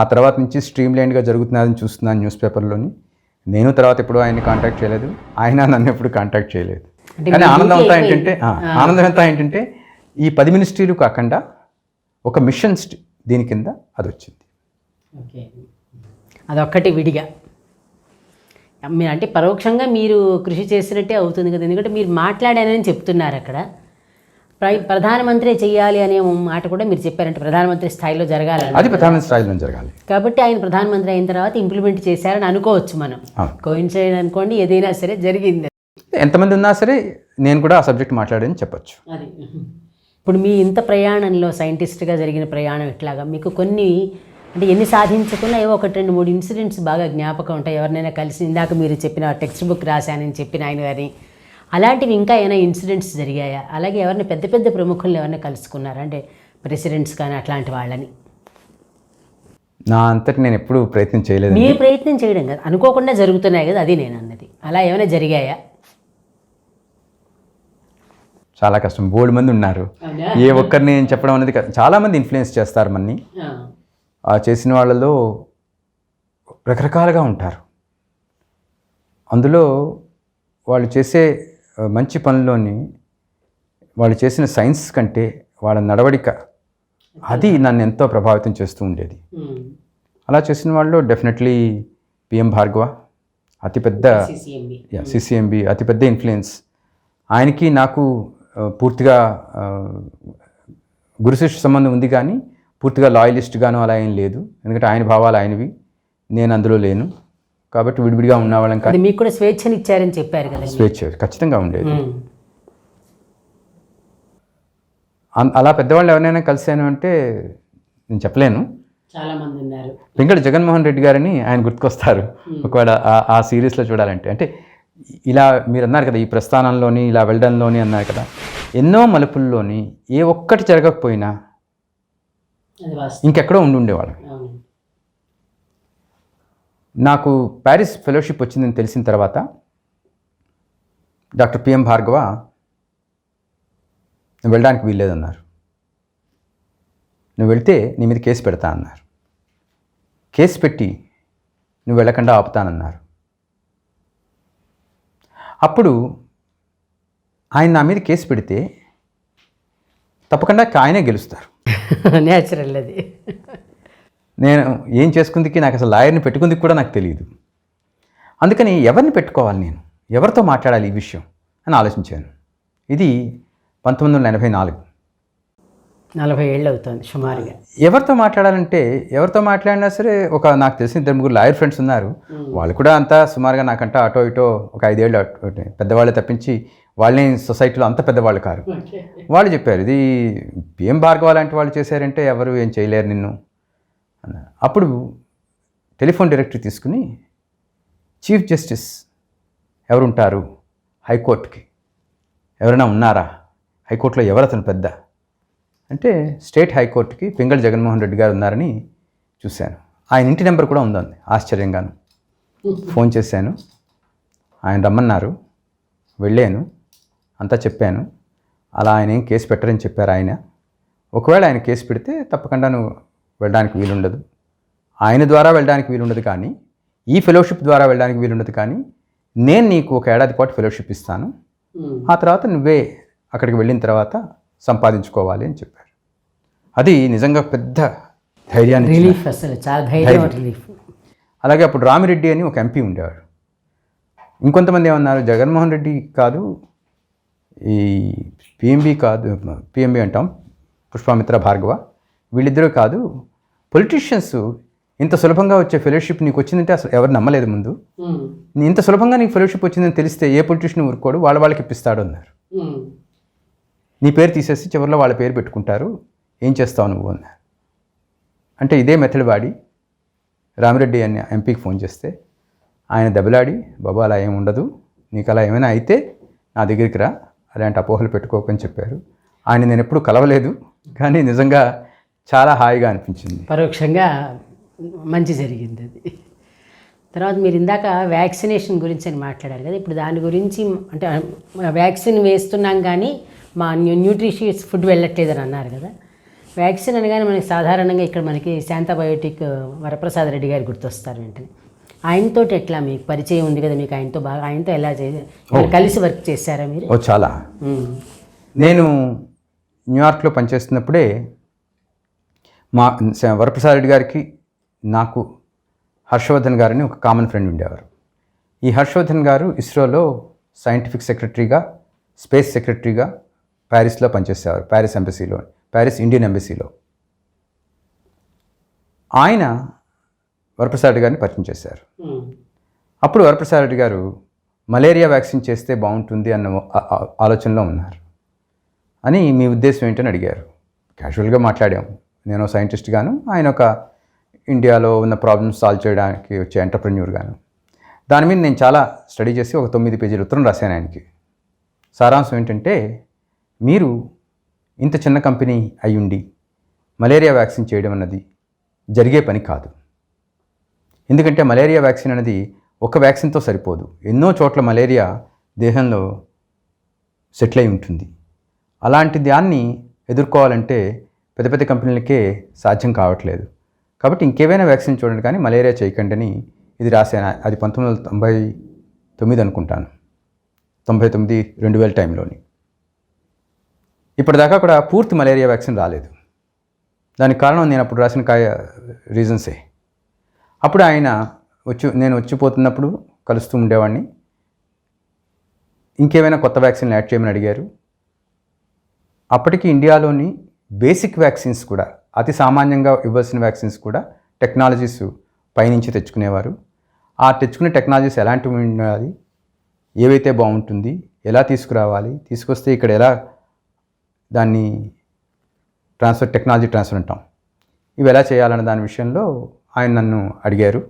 ఆ తర్వాత నుంచి స్ట్రీమ్ లైన్గా జరుగుతున్నదని చూస్తున్నాను న్యూస్ పేపర్లోని. నేను తర్వాత ఎప్పుడు ఆయన్ని కాంటాక్ట్ చేయలేదు, ఆయన నన్ను ఎప్పుడు కాంటాక్ట్ చేయలేదు. కానీ ఆనందం అంతా ఏంటంటే ఈ 10 మినిస్ట్రీలు కాకుండా ఒక మిషన్ దీని కింద అది వచ్చింది. ఓకే, అదొక్కటి విడిగా మీరు అంటే పరోక్షంగా మీరు కృషి చేసినట్టే అవుతుంది కదా, ఎందుకంటే మీరు మాట్లాడానని చెప్తున్నారు అక్కడ. ప్రధానమంత్రి చేయాలి అనే మాట కూడా మీరు చెప్పారంటే ప్రధానమంత్రి స్థాయిలో జరగాలి, అది ప్రధానమంత్రి స్థాయిలో జరగాలి. కాబట్టి ఆయన ప్రధానమంత్రి అయిన తర్వాత ఇంప్లిమెంట్ చేశారని అనుకోవచ్చు మనం. కోయిన్సైడ్ అనుకోండి, ఏదైనా సరే జరిగింది. ఎంతమంది ఉన్నా సరే నేను కూడా ఆ సబ్జెక్ట్ మాట్లాడని చెప్పొచ్చు. అది ఇప్పుడు మీ ఇంత ప్రయాణంలో సైంటిస్ట్గా జరిగిన ప్రయాణం ఎట్లాగా మీకు కొన్ని అంటే ఎన్ని సాధించకుండా ఏవో 1-2-3 ఇన్సిడెంట్స్ బాగా జ్ఞాపకం ఉంటాయి. ఎవరినైనా కలిసి ఇందాక మీరు చెప్పిన టెక్స్ట్ బుక్ రాశానని చెప్పిన ఆయన కానీ అలాంటివి ఇంకా ఏమైనా ఇన్సిడెంట్స్ జరిగాయా? అలాగే ఎవరిని పెద్ద పెద్ద ప్రముఖులను ఎవరిని కలుసుకున్నారా, అంటే ప్రెసిడెంట్స్ కానీ అట్లాంటి వాళ్ళని? నా అంతటి నేను ఎప్పుడూ ప్రయత్నం చేయలేదు. మీ ప్రయత్నం చేయడం కదా, అనుకోకుండా జరుగుతున్నాయి కదా, అది నేను అన్నది. అలా ఏమైనా జరిగాయా? చాలా కష్టం, బోల్డ్ మంది ఉన్నారు. ఏ ఒక్కరిని చెప్పడం అనేది చాలామంది ఇన్ఫ్లుయెన్స్ చేస్తారు మనని. ఆ చేసిన వాళ్ళలో రకరకాలుగా ఉంటారు. అందులో వాళ్ళు చేసే మంచి పనుల్లోని వాళ్ళు చేసిన సైన్స్ కంటే వాళ్ళ నడవడిక అది నన్ను ఎంతో ప్రభావితం చేస్తూ ఉండేది. అలా చేసిన వాళ్ళు డెఫినెట్లీ పిఎం భార్గవ అతిపెద్ద సిసిఎంబి అతిపెద్ద ఇన్ఫ్లుయెన్స్. ఆయనకి నాకు పూర్తిగా గురు శిష్య సంబంధం ఉంది, కానీ పూర్తిగా లాయలిస్ట్గాను అలా ఏం లేదు. ఎందుకంటే ఆయన భావాలు ఆయనవి, నేను అందులో లేను. కాబట్టి విడివిడిగా ఉన్నవాళ్ళం. కానీ మీకు కూడా స్వేచ్ఛని ఇచ్చారని చెప్పారు కదా. స్వేచ్ఛ ఖచ్చితంగా ఉండేది. అలా పెద్దవాళ్ళు ఎవరైనా కలిశాను అంటే నేను చెప్పలేను. చాలా మంది ఉన్నారు. వెంకట జగన్మోహన్ రెడ్డి గారని ఆయన గుర్తుకొస్తారు ఒకవేళ ఆ సిరీస్లో చూడాలంటే. అంటే ఇలా మీరు అన్నారు కదా, ఈ ప్రస్థానంలోని ఇలా వెళ్ళడంలోని అన్నారు కదా, ఎన్నో మలుపుల్లోని ఏ ఒక్కటి జరగకపోయినా ఇంకెక్కడో ఉండేవాళ్ళం. నాకు ప్యారిస్ ఫెలోషిప్ వచ్చిందని తెలిసిన తర్వాత డాక్టర్ పిఎం భార్గవ నువ్వు వెళ్ళడానికి వీల్లేదన్నారు. నువ్వు వెళ్తే నీ మీద కేసు పెడతా అన్నారు. కేసు పెట్టి నువ్వు వెళ్ళకుండా ఆపుతానన్నారు. అప్పుడు ఆయన నా మీద కేసు పెడితే తప్పకుండా ఆయనే గెలుస్తారు. న్యాచురల్ అది. నేను ఏం చేసుకుందికి నాకు అసలు లాయర్ని పెట్టుకుందికి కూడా నాకు తెలియదు. అందుకని ఎవరిని పెట్టుకోవాలి, నేను ఎవరితో మాట్లాడాలి ఈ విషయం అని ఆలోచించాను. ఇది 1984. 40 ఏళ్ళు అవుతుంది సుమారుగా. ఎవరితో మాట్లాడాలంటే ఎవరితో మాట్లాడినా సరే నాకు తెలిసిన 2-3 లాయర్ ఫ్రెండ్స్ ఉన్నారు. వాళ్ళు కూడా అంతా సుమారుగా నాకంట అటో ఇటో ఒక 5 ఏళ్ళు పెద్దవాళ్ళే తప్పించి వాళ్ళని సొసైటీలో అంత పెద్దవాళ్ళు కారు. వాళ్ళు చెప్పారు, ఇది పిఎం భార్గవ లాంటి వాళ్ళు చేశారంటే ఎవరు ఏం చేయలేరు నిన్ను అన్నారు. అప్పుడు టెలిఫోన్ డైరెక్టరీ తీసుకుని చీఫ్ జస్టిస్ ఎవరుంటారు హైకోర్టుకి, ఎవరైనా ఉన్నారా హైకోర్టులో, ఎవరు అతను పెద్ద అంటే స్టేట్ హైకోర్టుకి పింగళి జగన్మోహన్ రెడ్డి గారు ఉన్నారని చూశాను. ఆయన ఇంటి నెంబర్ కూడా ఉందండి, ఆశ్చర్యంగాను. ఫోన్ చేశాను, ఆయన రమ్మన్నారు, వెళ్ళాను, అంతా చెప్పాను. అలా ఆయన ఏం కేసు పెట్టరని చెప్పారు ఆయన. ఒకవేళ ఆయన కేసు పెడితే తప్పకుండా నువ్వు వెళ్ళడానికి వీలుండదు, ఆయన ద్వారా వెళ్ళడానికి వీలుండదు, కానీ ఈ ఫెలోషిప్ ద్వారా వెళ్ళడానికి వీలుండదు, కానీ నేను నీకు 1 ఏడాది పాటు ఫెలోషిప్ ఇస్తాను, ఆ తర్వాత నువ్వే అక్కడికి వెళ్ళిన తర్వాత సంపాదించుకోవాలి అని చెప్పారు. అది నిజంగా పెద్ద ధైర్యాన్ని, రిలీఫ్, అసలు చాలా ధైర్యం, రిలీఫ్. అలాగే అప్పుడు రామిరెడ్డి అని ఒక ఎంపీ ఉండేవాడు. ఇంకొంతమంది ఏమన్నారు, జగన్మోహన్ రెడ్డి కాదు, ఈ పిఎంబి అంటాం, పుష్పమిత్ర భార్గవ, వీళ్ళిద్దరూ కాదు, పొలిటీషియన్స్ ఇంత సులభంగా వచ్చే ఫెలోషిప్ నీకు వచ్చిందంటే అసలు ఎవరు నమ్మలేదు ముందు. ఇంత సులభంగా నీకు ఫెలోషిప్ వచ్చిందని తెలిస్తే ఏ పొలిటీషియన్ ఊరుకోడు, వాళ్ళకి ఇప్పిస్తాడు అన్నారు. నీ పేరు తీసేసి చివరిలో వాళ్ళ పేరు పెట్టుకుంటారు, ఏం చేస్తావు నువ్వు అన్నారు. అంటే ఇదే మెథడ్ వాడి రామిరెడ్డి అని ఎంపీకి ఫోన్ చేస్తే ఆయన దెబ్బలాడి, బాబా అలా ఏమి ఉండదు, నీకు అలా ఏమైనా అయితే నా దగ్గరికి రా, అలాంటి అపోహలు పెట్టుకోకని చెప్పారు. ఆయన నేను ఎప్పుడు కలవలేదు, కానీ నిజంగా చాలా హాయిగా అనిపించింది. పరోక్షంగా మంచి జరిగింది అది. తర్వాత మీరు ఇందాక వ్యాక్సినేషన్ గురించి అని మాట్లాడారు కదా, ఇప్పుడు దాని గురించి అంటే వ్యాక్సిన్ వేస్తున్నాం కానీ మా న్యూట్రిషియస్ ఫుడ్ వెళ్ళట్లేదని అన్నారు కదా. వ్యాక్సిన్ అనగానే మనకి సాధారణంగా ఇక్కడ మనకి శాంతా బయోటిక్ వరప్రసాద్ రెడ్డి గారు గుర్తొస్తారు వెంటనే. ఆయనతో ఎట్లా మీకు పరిచయం ఉంది కదా, మీకు ఆయనతో బాగా, ఆయనతో ఎలా కలిసి వర్క్ చేశారా మీరు? చాలా. నేను న్యూయార్క్లో పనిచేస్తున్నప్పుడే మా వరప్రసాద్ రెడ్డి గారికి నాకు హర్షవర్ధన్ గారని ఒక కామన్ ఫ్రెండ్ ఉండేవారు. ఈ హర్షవర్ధన్ గారు ఇస్రోలో సైంటిఫిక్ సెక్రటరీగా, స్పేస్ సెక్రటరీగా ప్యారిస్లో పనిచేసేవారు. ప్యారిస్ ఇండియన్ ఎంబసీలో. ఆయన వరప్రసాద్ రెడ్డి గారిని పరిచయం చేశారు. అప్పుడు వరప్రసాద్ రెడ్డి గారు మలేరియా వ్యాక్సిన్ చేస్తే బాగుంటుంది అన్న ఆలోచనలో ఉన్నారు. అని మీ ఉద్దేశం ఏంటని అడిగారు. క్యాజువల్గా మాట్లాడాము. నేను సైంటిస్ట్ గాను, ఆయన ఒక ఇండియాలో ఉన్న ప్రాబ్లమ్స్ సాల్వ్ చేయడానికి వచ్చే ఎంటర్ప్రెన్యూర్ గాను. దాని మీద నేను చాలా స్టడీ చేసి ఒక 9 పేజీల ఉత్తరం రాశాను ఆయనకి. సారాంశం ఏంటంటే, మీరు ఇంత చిన్న కంపెనీ అయ్యుండి మలేరియా వ్యాక్సిన్ చేయడం అన్నది జరిగే పని కాదు. ఎందుకంటే మలేరియా వ్యాక్సిన్ అనేది ఒక వ్యాక్సిన్తో సరిపోదు. ఎన్నో చోట్ల మలేరియా దేహంలో సెటిల్ అయి ఉంటుంది. అలాంటి దాన్ని ఎదుర్కోవాలంటే పెద్ద పెద్ద కంపెనీలకే సాధ్యం కావట్లేదు. కాబట్టి ఇంకేవైనా వ్యాక్సిన్ చూడండి, కానీ మలేరియా చేయకండి అని ఇది రాశాను. అది 1999 అనుకుంటాను, 99, 2000 టైంలోని. ఇప్పటిదాకా కూడా పూర్తి మలేరియా వ్యాక్సిన్ రాలేదు. దానికి కారణం నేను అప్పుడు రాసిన రీజన్సే. అప్పుడు ఆయన నేను వచ్చిపోతున్నప్పుడు కలుస్తూ ఉండేవాడిని. ఇంకేమైనా కొత్త వ్యాక్సిన్లు యాడ్ చేయమని అడిగారు. అప్పటికి ఇండియాలోని బేసిక్ వ్యాక్సిన్స్ కూడా, అతి సామాన్యంగా ఇవ్వాల్సిన వ్యాక్సిన్స్ కూడా టెక్నాలజీస్ పైనుంచి తెచ్చుకునేవారు. ఆ తెచ్చుకునే టెక్నాలజీస్ ఎలాంటివి ఉండాలి, ఏవైతే బాగుంటుంది, ఎలా తీసుకురావాలి, తీసుకొస్తే ఇక్కడ ఎలా దాన్ని టెక్నాలజీ ట్రాన్స్ఫర్ అంటాం, ఇవి ఎలా చేయాలన్న దాని విషయంలో ఆయన నన్ను అడిగారు.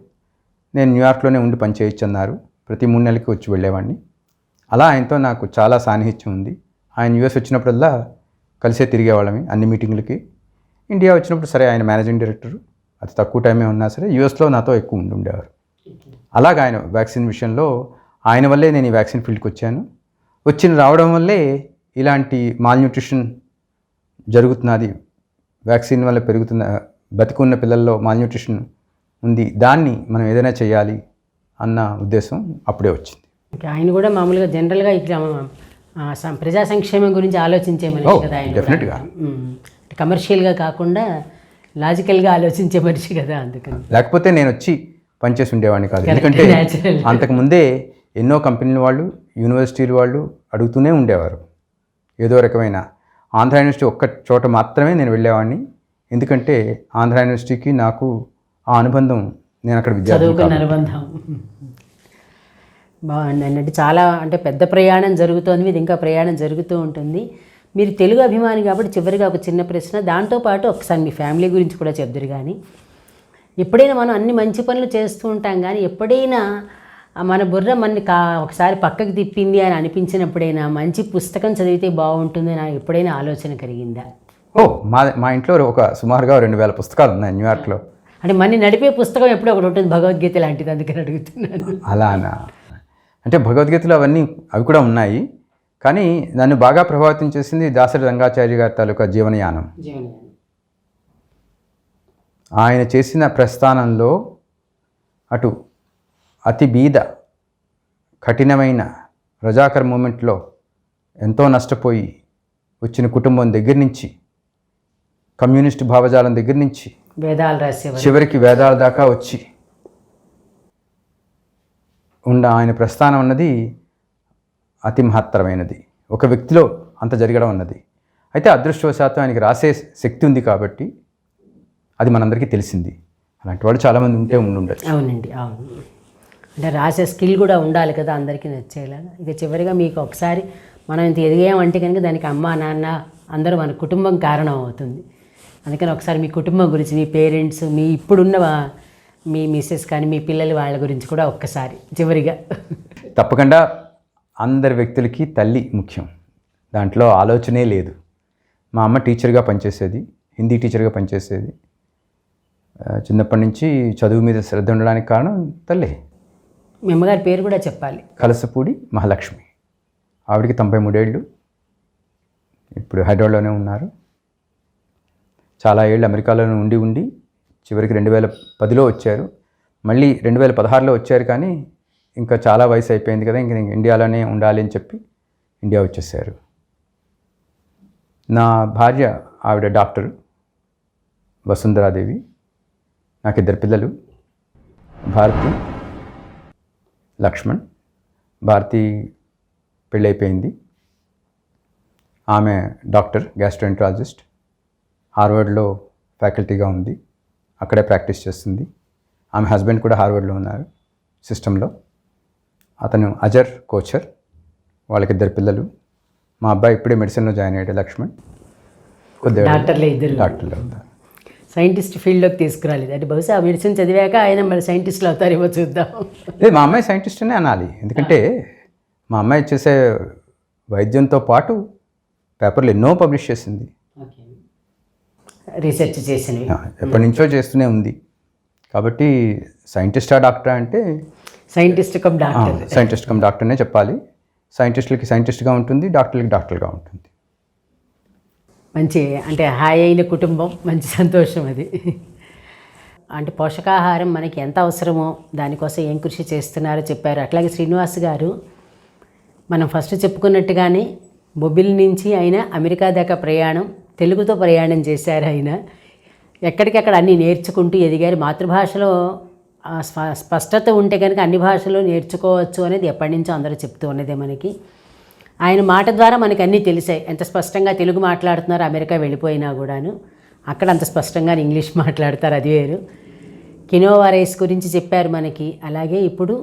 నేను న్యూయార్క్లోనే ఉండి పని చేయొచ్చు అన్నారు. ప్రతి 3 నెలలకి వచ్చి వెళ్ళేవాడిని. అలా ఆయనతో నాకు చాలా సాన్నిహిత్యం ఉంది. ఆయన యూఎస్ వచ్చినప్పుడల్లా కలిసే తిరిగేవాళ్ళమి అన్ని మీటింగ్లకి. ఇండియా వచ్చినప్పుడు సరే, ఆయన మేనేజింగ్ డైరెక్టర్, అతి తక్కువ టైమే ఉన్నా సరే యూఎస్లో నాతో ఎక్కువ ఉండేవారు. అలాగ ఆయన వ్యాక్సిన్ విషయంలో ఆయన వల్లే నేను ఈ వ్యాక్సిన్ ఫీల్డ్కి వచ్చాను. రావడం వల్లే ఇలాంటి మాల్న్యూట్రిషన్ జరుగుతున్నది, వ్యాక్సిన్ వల్ల పెరుగుతున్న, బతికున్న పిల్లల్లో మాల్న్యూట్రిషన్ ఉంది, దాన్ని మనం ఏదైనా చేయాలి అన్న ఉద్దేశం అప్పుడే వచ్చింది. ఆయన కూడా మామూలుగా జనరల్గా ఇట్లా ప్రజా సంక్షేమం గురించి ఆలోచించే మనిషి కదా ఆయన. డెఫినెట్గా కమర్షియల్గా కాకుండా లాజికల్గా ఆలోచించే మనిషి కదా. అందుకని లేకపోతే నేను వచ్చి పనిచేసి ఉండేవాడిని కాదు. ఎందుకంటే అంతకుముందే ఎన్నో కంపెనీల వాళ్ళు, యూనివర్సిటీల వాళ్ళు అడుగుతూనే ఉండేవారు ఏదో రకమైన. ఆంధ్ర యూనివర్సిటీ ఒక్క చోట మాత్రమే నేను వెళ్ళేవాడిని. ఎందుకంటే ఆంధ్ర యూనివర్సిటీకి నాకు ఆ అనుబంధం, నేను అక్కడ చదువుకున్న అనుబంధం బాగుంది. అంటే చాలా అంటే పెద్ద ప్రయాణం జరుగుతోంది, మీది ఇంకా ప్రయాణం జరుగుతూ ఉంటుంది. మీరు తెలుగు అభిమాని కాబట్టి చివరిగా ఒక చిన్న ప్రశ్న, దాంతోపాటు ఒకసారి మీ ఫ్యామిలీ గురించి కూడా చెప్దురు. కానీ ఎప్పుడైనా మనం అన్ని మంచి పనులు చేస్తూ ఉంటాం, కానీ ఎప్పుడైనా మన బుర్ర మనని ఒకసారి పక్కకి తిప్పింది అని అనిపించినప్పుడైనా మంచి పుస్తకం చదివితే బాగుంటుంది అని ఎప్పుడైనా ఆలోచన కలిగిందా? మా ఇంట్లో ఒక సుమారుగా 2000 పుస్తకాలు ఉన్నాయి న్యూయార్క్లో. అంటే మన నడిపే పుస్తకం ఎప్పుడో ఒకటి ఉంటుంది, భగవద్గీత లాంటిది, అందుకని అడుగుతున్నాను. అలానా? అంటే భగవద్గీతలో అవి కూడా ఉన్నాయి, కానీ నన్ను బాగా ప్రభావితం చేసింది దాసరి రంగాచార్య గారి తాలూకా జీవనయానం. ఆయన చేసిన ప్రస్థానంలో అటు అతి బీద కఠినమైన రజాకర్ మూమెంట్లో ఎంతో నష్టపోయి వచ్చిన కుటుంబం దగ్గర నుంచి, కమ్యూనిస్ట్ భావజాలం దగ్గర నుంచి వేదాలు రాసే చివరికి వేదాల దాకా వచ్చి ఆయన ప్రస్థానం అన్నది అతి మహత్తరమైనది. ఒక వ్యక్తిలో అంత జరగడం అన్నది. అయితే అదృష్టవశాత్తు ఆయనకి రాసే శక్తి ఉంది కాబట్టి అది మనందరికీ తెలిసింది. అలాంటి వాళ్ళు చాలామంది ఉండొచ్చు. అవునండి, అవును. అంటే రాసే స్కిల్ కూడా ఉండాలి కదా అందరికీ నచ్చేలాగా. ఇక చివరిగా మీకు ఒకసారి మనం ఇంత ఎదిగామంటే కనుక దానికి అమ్మ, నాన్న, అందరూ మన కుటుంబం కారణం అవుతుంది. అందుకని ఒకసారి మీ కుటుంబం గురించి, మీ పేరెంట్స్, మీ ఇప్పుడున్న మీ మిస్సెస్ కానీ మీ పిల్లలు, వాళ్ళ గురించి కూడా ఒక్కసారి చివరిగా. తప్పకుండా అందరి వ్యక్తులకి తల్లి ముఖ్యం, దాంట్లో ఆలోచనే లేదు. మా అమ్మ టీచర్గా పనిచేసేది, హిందీ టీచర్గా పనిచేసేది. చిన్నప్పటి నుంచి చదువు మీద శ్రద్ధ ఉండడానికి కారణం తల్లి. మీ అమ్మగారి పేరు కూడా చెప్పాలి. కలసపూడి మహాలక్ష్మి. ఆవిడికి 93 ఏళ్ళు. ఇప్పుడు హైదరాబాద్లోనే ఉన్నారు. చాలా ఏళ్ళు అమెరికాలోనే ఉండి చివరికి 2010లో వచ్చారు. మళ్ళీ 2016లో వచ్చారు, కానీ ఇంకా చాలా వయసు అయిపోయింది కదా, ఇంక ఇండియాలోనే ఉండాలి అని చెప్పి ఇండియా వచ్చేసారు. నా భార్య ఆవిడ డాక్టర్ వసుంధరాదేవి. నాకు 2 పిల్లలు, భారతి, లక్ష్మణ్. భారతి పెళ్ళైపోయింది. ఆమె డాక్టర్, గ్యాస్ట్రోఎంట్రాలజిస్ట్. హార్వర్డ్లో ఫ్యాకల్టీగా ఉంది, అక్కడే ప్రాక్టీస్ చేస్తుంది. ఆమె హస్బెండ్ కూడా హార్వర్డ్లో ఉన్నారు సిస్టంలో. అతను అజర్ కోచర్. వాళ్ళకి 2 పిల్లలు. మా అబ్బాయి ఇప్పుడే మెడిసిన్లో జాయిన్ అయ్యాడు, లక్ష్మణ్. కొద్దిగా డాక్టర్లే ఇద్దరు. డాక్టర్లు అవుతారు. సైంటిస్ట్ ఫీల్డ్లోకి తీసుకురాలేదు అంటే బహుశా మెడిసిన్ చదివాక ఆయన మరి సైంటిస్టులు అవుతారేమో చూద్దాం. లేదు, మా అమ్మాయి సైంటిస్ట్ అనే అనాలి. ఎందుకంటే మా అమ్మాయి చేసే వైద్యంతో పాటు పేపర్లు ఎన్నో పబ్లిష్ చేసింది. రీసెర్చ్ చేసినవి ఎప్పటి నుంచో చేస్తూనే ఉంది. కాబట్టి సైంటిస్టా డాక్టరా అంటే scientist cum doctor. Scientist cum డాక్టర్నే చెప్పాలి. సైంటిస్టులకి సైంటిస్ట్గా ఉంటుంది, డాక్టర్లకి డాక్టర్గా ఉంటుంది. మంచి అంటే హాయి అయిన కుటుంబం, మంచి సంతోషం అది. అంటే పోషకాహారం మనకి ఎంత అవసరమో దానికోసం ఏం కృషి చేస్తున్నారో చెప్పారు. అట్లాగే శ్రీనివాస్ గారు మనం ఫస్ట్ చెప్పుకున్నట్టుగానే బొబ్బిలి నుంచి ఆయన అమెరికా దాకా ప్రయాణం, తెలుగుతో ప్రయాణం చేశారు. ఆయన ఎక్కడికెక్కడ అన్నీ నేర్చుకుంటూ ఎదిగారు. మాతృభాషలో స్పష్టత ఉంటే కనుక అన్ని భాషలు నేర్చుకోవచ్చు అనేది ఎప్పటి నుంచో అందరూ చెప్తూ ఉన్నదే మనకి. ఆయన మాట ద్వారా మనకు అన్నీ తెలిసాయి. ఎంత స్పష్టంగా తెలుగు మాట్లాడుతున్నారు అమెరికా వెళ్ళిపోయినా కూడాను. అక్కడ అంత స్పష్టంగా ఇంగ్లీష్ మాట్లాడతారు, అది వేరు. కినోవా రైస్ గురించి చెప్పారు మనకి. అలాగే ఇప్పుడు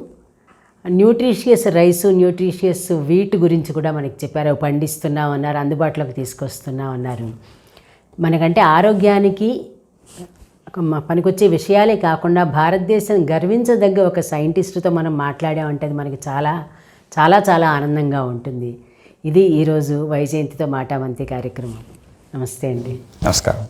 న్యూట్రిషియస్ రైసు, న్యూట్రిషియస్ వీట్ గురించి కూడా మనకి చెప్పారు. అవి పండిస్తున్నాం అన్నారు, అందుబాటులోకి తీసుకొస్తున్నాం అన్నారు. మనకంటే ఆరోగ్యానికి పనికొచ్చే విషయాలే కాకుండా భారతదేశం గర్వించదగ్గ ఒక సైంటిస్టుతో మనం మాట్లాడామంటే అది మనకి చాలా చాలా చాలా ఆనందంగా ఉంటుంది. ఇది ఈరోజు వైజయంతితో మాటామంతి కార్యక్రమం. నమస్తే అండి. నమస్కారం.